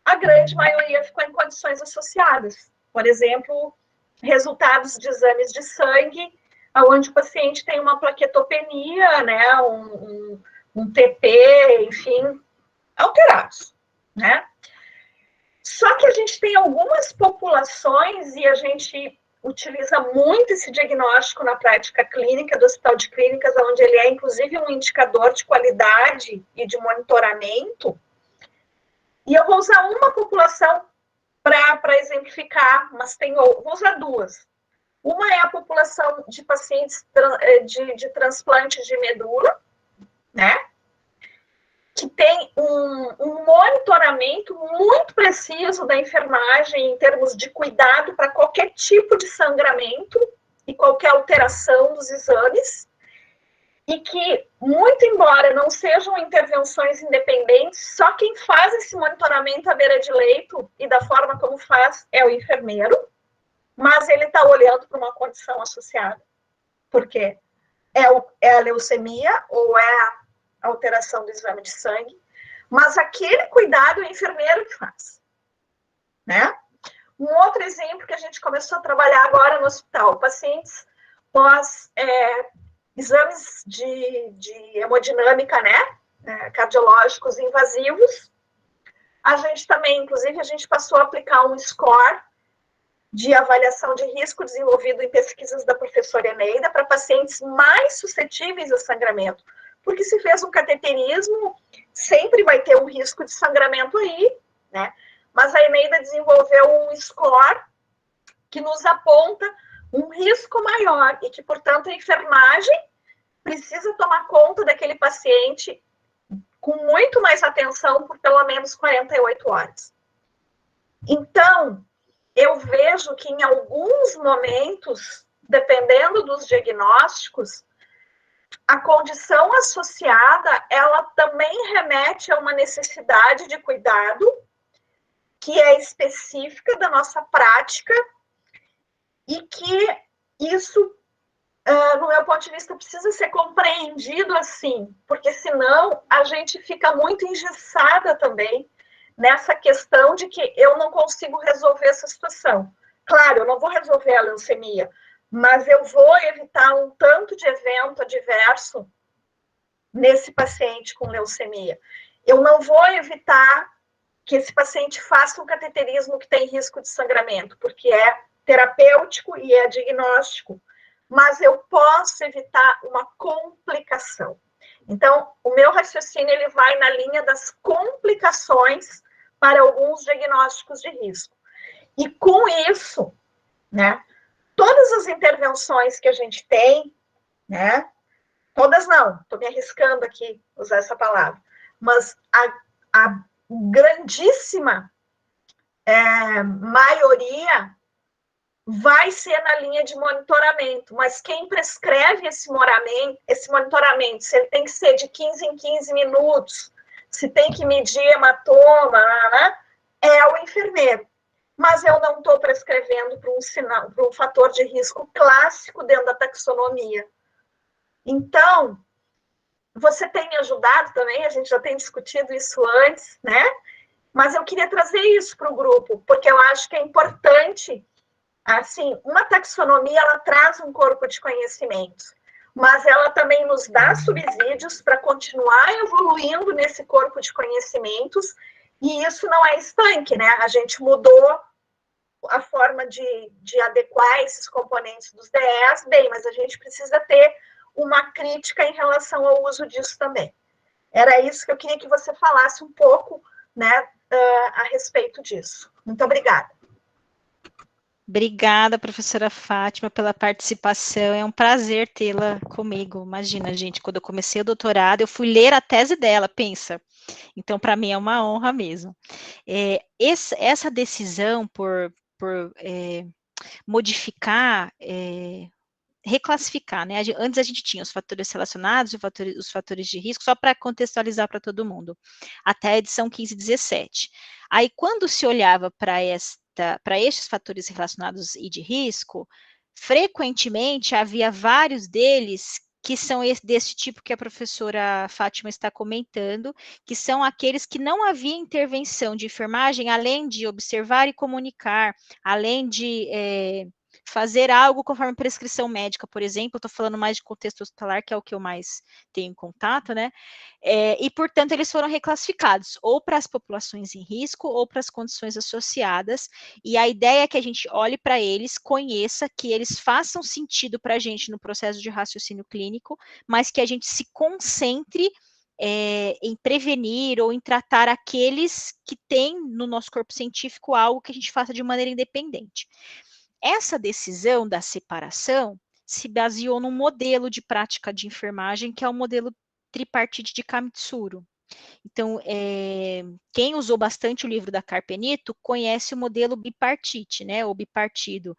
a grande maioria ficou em condições associadas. Por exemplo, resultados de exames de sangue, onde o paciente tem uma plaquetopenia, né, um TP, enfim, alterados, né? Só que a gente tem algumas populações, e a gente utiliza muito esse diagnóstico na prática clínica do Hospital de Clínicas, onde ele é, inclusive, um indicador de qualidade e de monitoramento. E eu vou usar uma população para exemplificar, mas vou usar duas. Uma é a população de pacientes de transplante de medula, né? Que tem um monitoramento muito preciso da enfermagem em termos de cuidado para qualquer tipo de sangramento e qualquer alteração dos exames, e que, muito embora não sejam intervenções independentes, só quem faz esse monitoramento à beira de leito e da forma como faz é o enfermeiro, mas ele está olhando para uma condição associada. Por quê? É a leucemia ou é a alteração do exame de sangue, mas aquele cuidado é o enfermeiro que faz, né? Um outro exemplo que a gente começou a trabalhar agora no hospital, pacientes pós exames de hemodinâmica, né, cardiológicos invasivos, a gente também, inclusive, a gente passou a aplicar um score de avaliação de risco desenvolvido em pesquisas da professora Eneida para pacientes mais suscetíveis a sangramento, porque se fez um cateterismo, sempre vai ter um risco de sangramento aí, né? Mas a Eneida desenvolveu um score que nos aponta um risco maior e que, portanto, a enfermagem precisa tomar conta daquele paciente com muito mais atenção por pelo menos 48 horas. Então, eu vejo que em alguns momentos, dependendo dos diagnósticos, a condição associada, ela também remete a uma necessidade de cuidado que é específica da nossa prática e que isso, no meu ponto de vista, precisa ser compreendido assim, porque senão a gente fica muito engessada também nessa questão de que eu não consigo resolver essa situação. Claro, eu não vou resolver a leucemia, mas eu vou evitar um tanto de evento adverso nesse paciente com leucemia. Eu não vou evitar que esse paciente faça um cateterismo que tem risco de sangramento, porque é terapêutico e é diagnóstico, mas eu posso evitar uma complicação. Então, o meu raciocínio ele vai na linha das complicações para alguns diagnósticos de risco. E com isso, né, todas as intervenções que a gente tem, né, todas não, estou me arriscando aqui usar essa palavra, mas a grandíssima maioria vai ser na linha de monitoramento, mas quem prescreve esse monitoramento, se ele tem que ser de 15 em 15 minutos, se tem que medir hematoma, é o enfermeiro. Mas eu não estou prescrevendo para um fator de risco clássico dentro da taxonomia. Então, você tem ajudado também, a gente já tem discutido isso antes, né? Mas eu queria trazer isso para o grupo, porque eu acho que é importante. Assim, uma taxonomia, ela traz um corpo de conhecimentos, mas ela também nos dá subsídios para continuar evoluindo nesse corpo de conhecimentos, e isso não é estanque, né? A gente mudou a forma de adequar esses componentes dos DEs, bem, mas a gente precisa ter uma crítica em relação ao uso disso também. Era isso que eu queria que você falasse um pouco, né, a respeito disso. Muito obrigada. Obrigada, professora Fátima, pela participação. É um prazer tê-la comigo. Imagina, gente, quando eu comecei o doutorado, eu fui ler a tese dela, pensa. Então, para mim, é uma honra mesmo. Essa decisão por modificar, reclassificar, né? Antes a gente tinha os fatores relacionados e os fatores de risco, só para contextualizar para todo mundo, até a edição 15 e 17. Aí, quando se olhava para estes fatores relacionados e de risco, frequentemente havia vários deles que são desse tipo que a professora Fátima está comentando, que são aqueles que não havia intervenção de enfermagem, além de observar e comunicar, além de fazer algo conforme prescrição médica, por exemplo, estou falando mais de contexto hospitalar, que é o que eu mais tenho contato, né? E, portanto, eles foram reclassificados ou para as populações em risco ou para as condições associadas, e a ideia é que a gente olhe para eles, conheça, que eles façam sentido para a gente no processo de raciocínio clínico, mas que a gente se concentre em prevenir ou em tratar aqueles que têm no nosso corpo científico algo que a gente faça de maneira independente. Essa decisão da separação se baseou num modelo de prática de enfermagem, que é o modelo tripartite de Kamitsuru. Então, quem usou bastante o livro da Carpenito conhece o modelo bipartite, né, ou bipartido,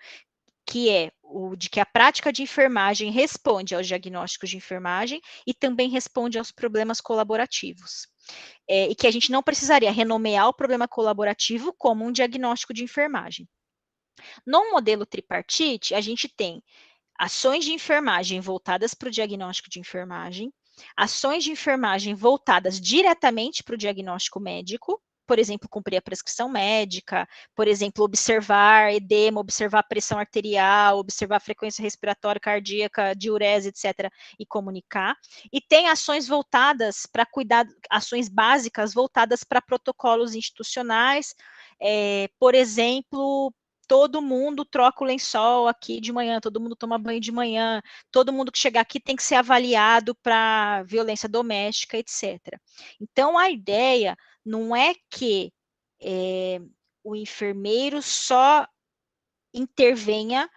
que é o de que a prática de enfermagem responde aos diagnósticos de enfermagem e também responde aos problemas colaborativos. E que a gente não precisaria renomear o problema colaborativo como um diagnóstico de enfermagem. No modelo tripartite, a gente tem ações de enfermagem voltadas para o diagnóstico de enfermagem, ações de enfermagem voltadas diretamente para o diagnóstico médico, por exemplo, cumprir a prescrição médica, por exemplo, observar edema, observar pressão arterial, observar frequência respiratória, cardíaca, diurese, etc., e comunicar. E tem ações voltadas para cuidar, ações básicas voltadas para protocolos institucionais, por exemplo, todo mundo troca o lençol aqui de manhã, todo mundo toma banho de manhã, todo mundo que chegar aqui tem que ser avaliado para violência doméstica, etc. Então, a ideia não é que o enfermeiro só intervenha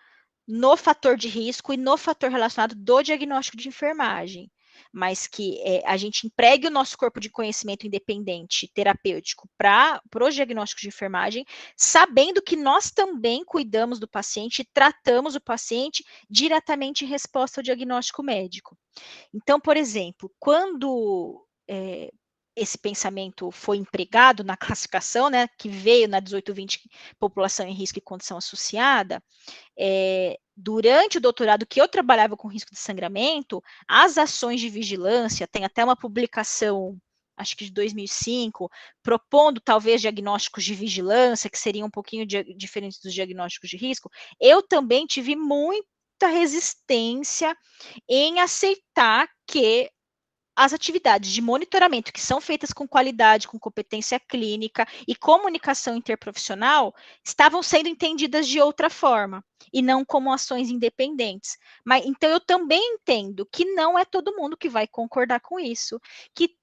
no fator de risco e no fator relacionado do diagnóstico de enfermagem, mas que a gente empregue o nosso corpo de conhecimento independente terapêutico para o diagnóstico de enfermagem, sabendo que nós também cuidamos do paciente e tratamos o paciente diretamente em resposta ao diagnóstico médico. Então, por exemplo, quando esse pensamento foi empregado na classificação, né, que veio na 1820, população em risco e condição associada, durante o doutorado que eu trabalhava com risco de sangramento, as ações de vigilância, tem até uma publicação, acho que de 2005, propondo talvez diagnósticos de vigilância, que seriam um pouquinho diferentes dos diagnósticos de risco, eu também tive muita resistência em aceitar que as atividades de monitoramento que são feitas com qualidade, com competência clínica e comunicação interprofissional estavam sendo entendidas de outra forma e não como ações independentes. Mas então eu também entendo que não é todo mundo que vai concordar com isso, que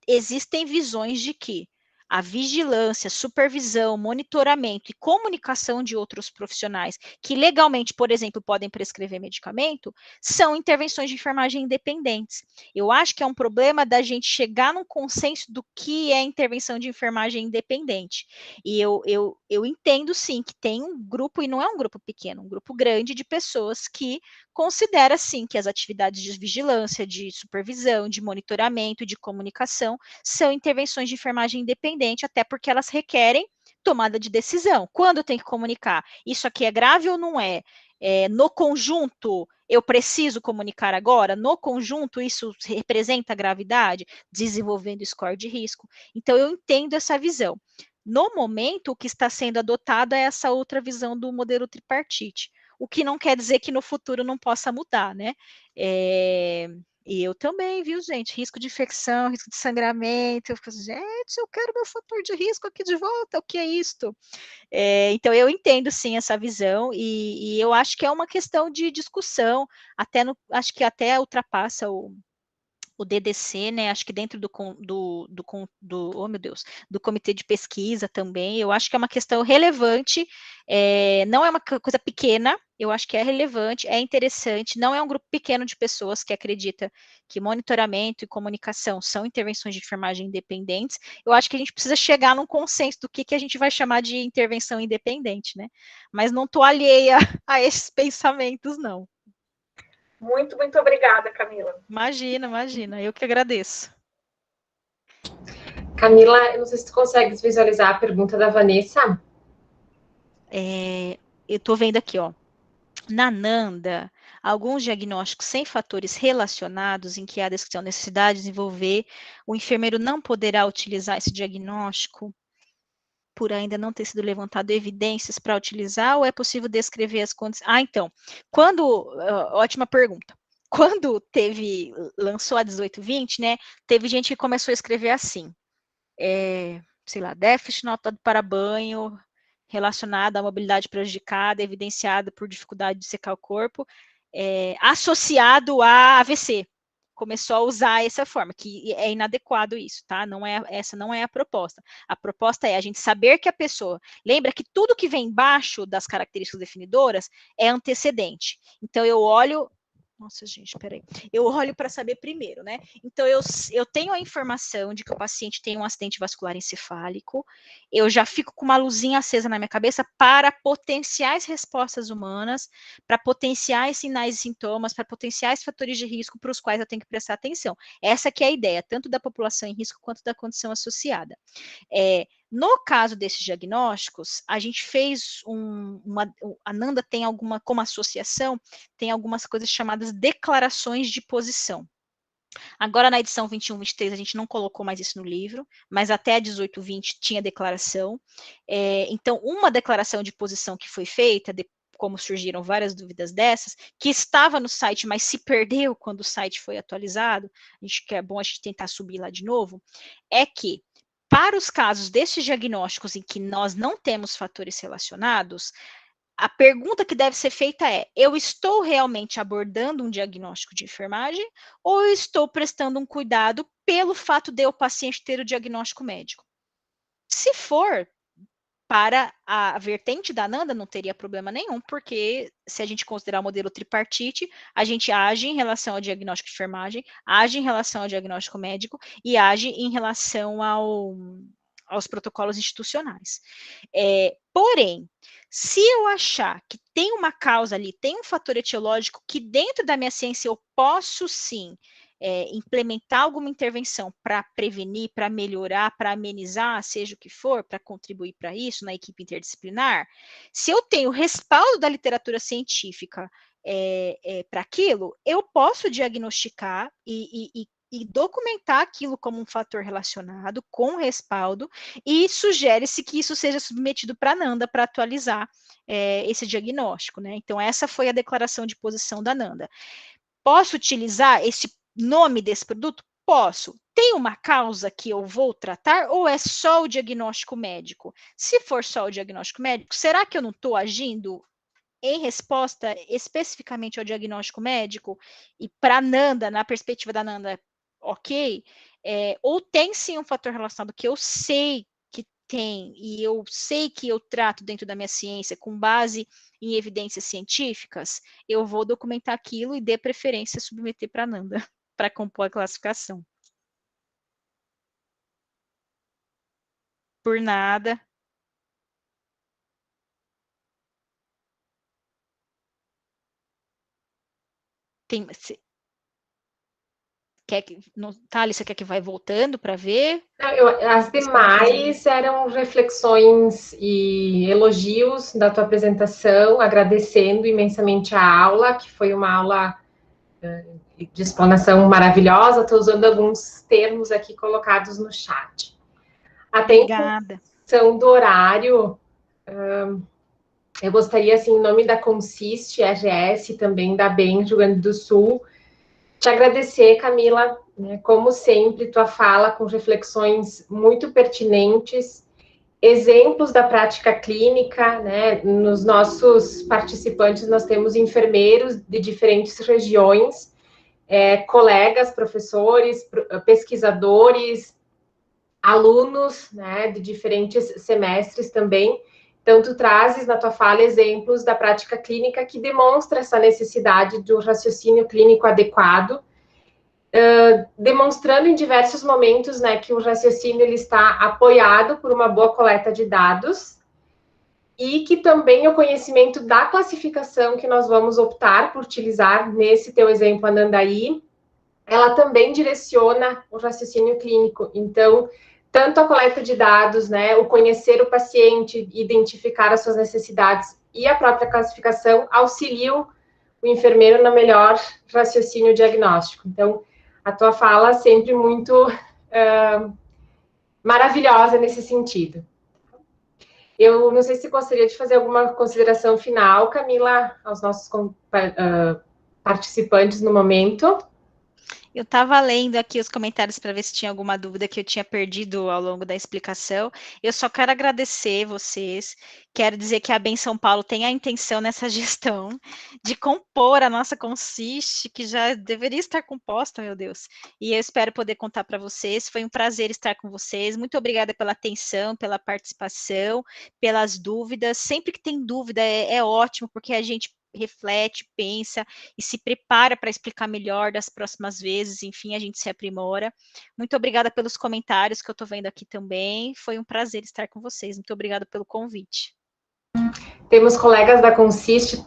existem visões de que a vigilância, supervisão, monitoramento e comunicação de outros profissionais que legalmente, por exemplo, podem prescrever medicamento, são intervenções de enfermagem independentes. Eu acho que é um problema da gente chegar num consenso do que é intervenção de enfermagem independente. E eu entendo, sim, que tem um grupo, e não é um grupo pequeno, um grupo grande de pessoas que considera, sim, que as atividades de vigilância, de supervisão, de monitoramento, de comunicação são intervenções de enfermagem independente, até porque elas requerem tomada de decisão. Quando tem que comunicar? Isso aqui é grave ou não é? No conjunto, eu preciso comunicar agora? No conjunto, isso representa gravidade? Desenvolvendo score de risco. Então, eu entendo essa visão. No momento, o que está sendo adotado é essa outra visão do modelo tripartite, o que não quer dizer que no futuro não possa mudar, né? E eu também, viu, gente? Risco de infecção, risco de sangramento. Eu fico, gente, eu quero meu fator de risco aqui de volta, o que é isto? Então, eu entendo, sim, essa visão, e eu acho que é uma questão de discussão, acho que até ultrapassa o DDC, né, acho que dentro oh meu Deus, do comitê de pesquisa também, eu acho que é uma questão relevante, não é uma coisa pequena, eu acho que é relevante, é interessante, não é um grupo pequeno de pessoas que acredita que monitoramento e comunicação são intervenções de enfermagem independentes, eu acho que a gente precisa chegar num consenso do que a gente vai chamar de intervenção independente, né, mas não estou alheia a esses pensamentos, não. Muito, muito obrigada, Camila. Imagina, eu que agradeço. Camila, eu não sei se tu consegue visualizar a pergunta da Vanessa. Eu estou vendo aqui, ó. Na NANDA, alguns diagnósticos sem fatores relacionados em que há descrição necessidade de desenvolver, o enfermeiro não poderá utilizar esse diagnóstico por ainda não ter sido levantado evidências para utilizar, ou é possível descrever as condições? Então, ótima pergunta. Quando lançou a 1820, né, teve gente que começou a escrever assim, sei lá, déficit notado para banho, relacionado à mobilidade prejudicada, evidenciada por dificuldade de secar o corpo, associado a AVC. Começou a usar essa forma, que é inadequado isso, tá? Essa não é a proposta. A proposta é a gente saber que a pessoa... Lembra que tudo que vem embaixo das características definidoras é antecedente. Então, eu olho... Nossa, gente, peraí. Eu olho para saber primeiro, né? Então, eu tenho a informação de que o paciente tem um acidente vascular encefálico, eu já fico com uma luzinha acesa na minha cabeça para potenciais respostas humanas, para potenciais sinais e sintomas, para potenciais fatores de risco para os quais eu tenho que prestar atenção. Essa que é a ideia, tanto da população em risco quanto da condição associada. No caso desses diagnósticos, a gente fez a NANDA tem como associação, tem algumas coisas chamadas declarações de posição. Agora, na edição 21, 23, a gente não colocou mais isso no livro, mas até a 18, 20 tinha declaração. Então, uma declaração de posição que foi feita, como surgiram várias dúvidas dessas, que estava no site, mas se perdeu quando o site foi atualizado, que é bom a gente tentar subir lá de novo, é que, para os casos desses diagnósticos em que nós não temos fatores relacionados, a pergunta que deve ser feita é: eu estou realmente abordando um diagnóstico de enfermagem ou eu estou prestando um cuidado pelo fato de o paciente ter o diagnóstico médico? Se for para a vertente da NANDA, não teria problema nenhum, porque se a gente considerar o modelo tripartite, a gente age em relação ao diagnóstico de enfermagem, age em relação ao diagnóstico médico e age em relação aos protocolos institucionais. Porém, se eu achar que tem uma causa ali, tem um fator etiológico que dentro da minha ciência eu posso sim implementar alguma intervenção para prevenir, para melhorar, para amenizar, seja o que for, para contribuir para isso na equipe interdisciplinar, se eu tenho respaldo da literatura científica para aquilo, eu posso diagnosticar e documentar aquilo como um fator relacionado, com respaldo, e sugere-se que isso seja submetido para a NANDA para atualizar esse diagnóstico, né? Então, essa foi a declaração de posição da NANDA. Posso utilizar esse nome desse produto? Posso. Tem uma causa que eu vou tratar ou é só o diagnóstico médico? Se for só o diagnóstico médico, será que eu não estou agindo em resposta especificamente ao diagnóstico médico? E para a NANDA, na perspectiva da NANDA, ok? Ou tem sim um fator relacionado que eu sei que tem e eu sei que eu trato dentro da minha ciência com base em evidências científicas, eu vou documentar aquilo e dê preferência submeter para a NANDA, para compor a classificação. Por nada. Thales, você quer que vai voltando para ver? As demais eram reflexões e elogios da tua apresentação, agradecendo imensamente a aula, que foi uma aula de explanação maravilhosa. Estou usando alguns termos aqui colocados no chat. Até em função do horário, eu gostaria, assim, em nome da Consiste, AGS, também da BEM Rio Grande do Sul, te agradecer, Camila, né, como sempre, tua fala com reflexões muito pertinentes, exemplos da prática clínica, né? Nos nossos participantes nós temos enfermeiros de diferentes regiões colegas, professores, pesquisadores, alunos, né, de diferentes semestres também. Então, tu trazes na tua fala exemplos da prática clínica que demonstra essa necessidade do raciocínio clínico adequado, demonstrando em diversos momentos, né, que o raciocínio ele está apoiado por uma boa coleta de dados e que também o conhecimento da classificação que nós vamos optar por utilizar nesse teu exemplo, Anandaí, ela também direciona o raciocínio clínico. Então, tanto a coleta de dados, né, o conhecer o paciente, identificar as suas necessidades e a própria classificação auxiliam o enfermeiro no melhor raciocínio diagnóstico. Então, a tua fala sempre muito maravilhosa nesse sentido. Eu não sei se gostaria de fazer alguma consideração final, Camila, aos nossos participantes no momento. Eu estava lendo aqui os comentários para ver se tinha alguma dúvida que eu tinha perdido ao longo da explicação. Eu só quero agradecer vocês. Quero dizer que a Bem São Paulo tem a intenção nessa gestão de compor a nossa Consiste, que já deveria estar composta, meu Deus. E eu espero poder contar para vocês. Foi um prazer estar com vocês. Muito obrigada pela atenção, pela participação, pelas dúvidas. Sempre que tem dúvida é ótimo, porque a gente reflete, pensa e se prepara para explicar melhor das próximas vezes, enfim, a gente se aprimora. Muito obrigada pelos comentários que eu estou vendo aqui também, foi um prazer estar com vocês, muito obrigada pelo convite. Temos colegas da Consiste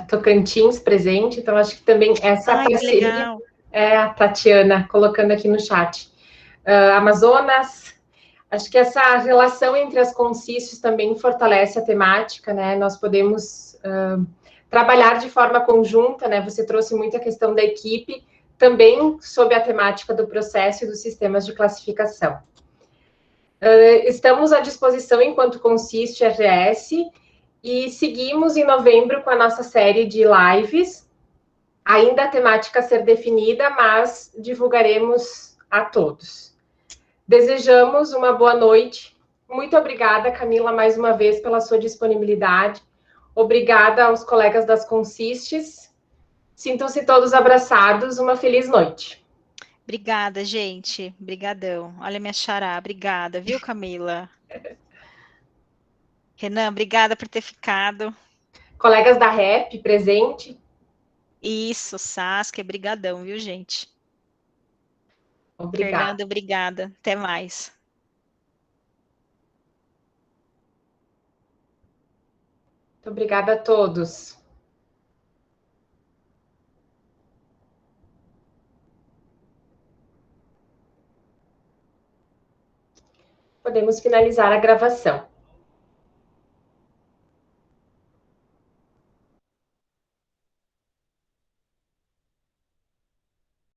Tocantins presente, então acho que também essa parceria é a Tatiana colocando aqui no chat. Amazonas, acho que essa relação entre as consistes também fortalece a temática, né? Nós podemos trabalhar de forma conjunta, né? Você trouxe muito a questão da equipe, também sob a temática do processo e dos sistemas de classificação. Estamos à disposição enquanto Consiste RS e seguimos em novembro com a nossa série de lives, ainda a temática a ser definida, mas divulgaremos a todos. Desejamos uma boa noite. Muito obrigada, Camila, mais uma vez pela sua disponibilidade. Obrigada aos colegas das Consistes. Sintam-se todos abraçados. Uma feliz noite. Obrigada, gente. Obrigadão. Olha minha xará. Obrigada, viu, Camila? Renan, obrigada por ter ficado. Colegas da REP, presente. Isso, Saskia, brigadão, viu, gente? Obrigada. Fernanda, obrigada. Até mais. Muito obrigada a todos. Podemos finalizar a gravação.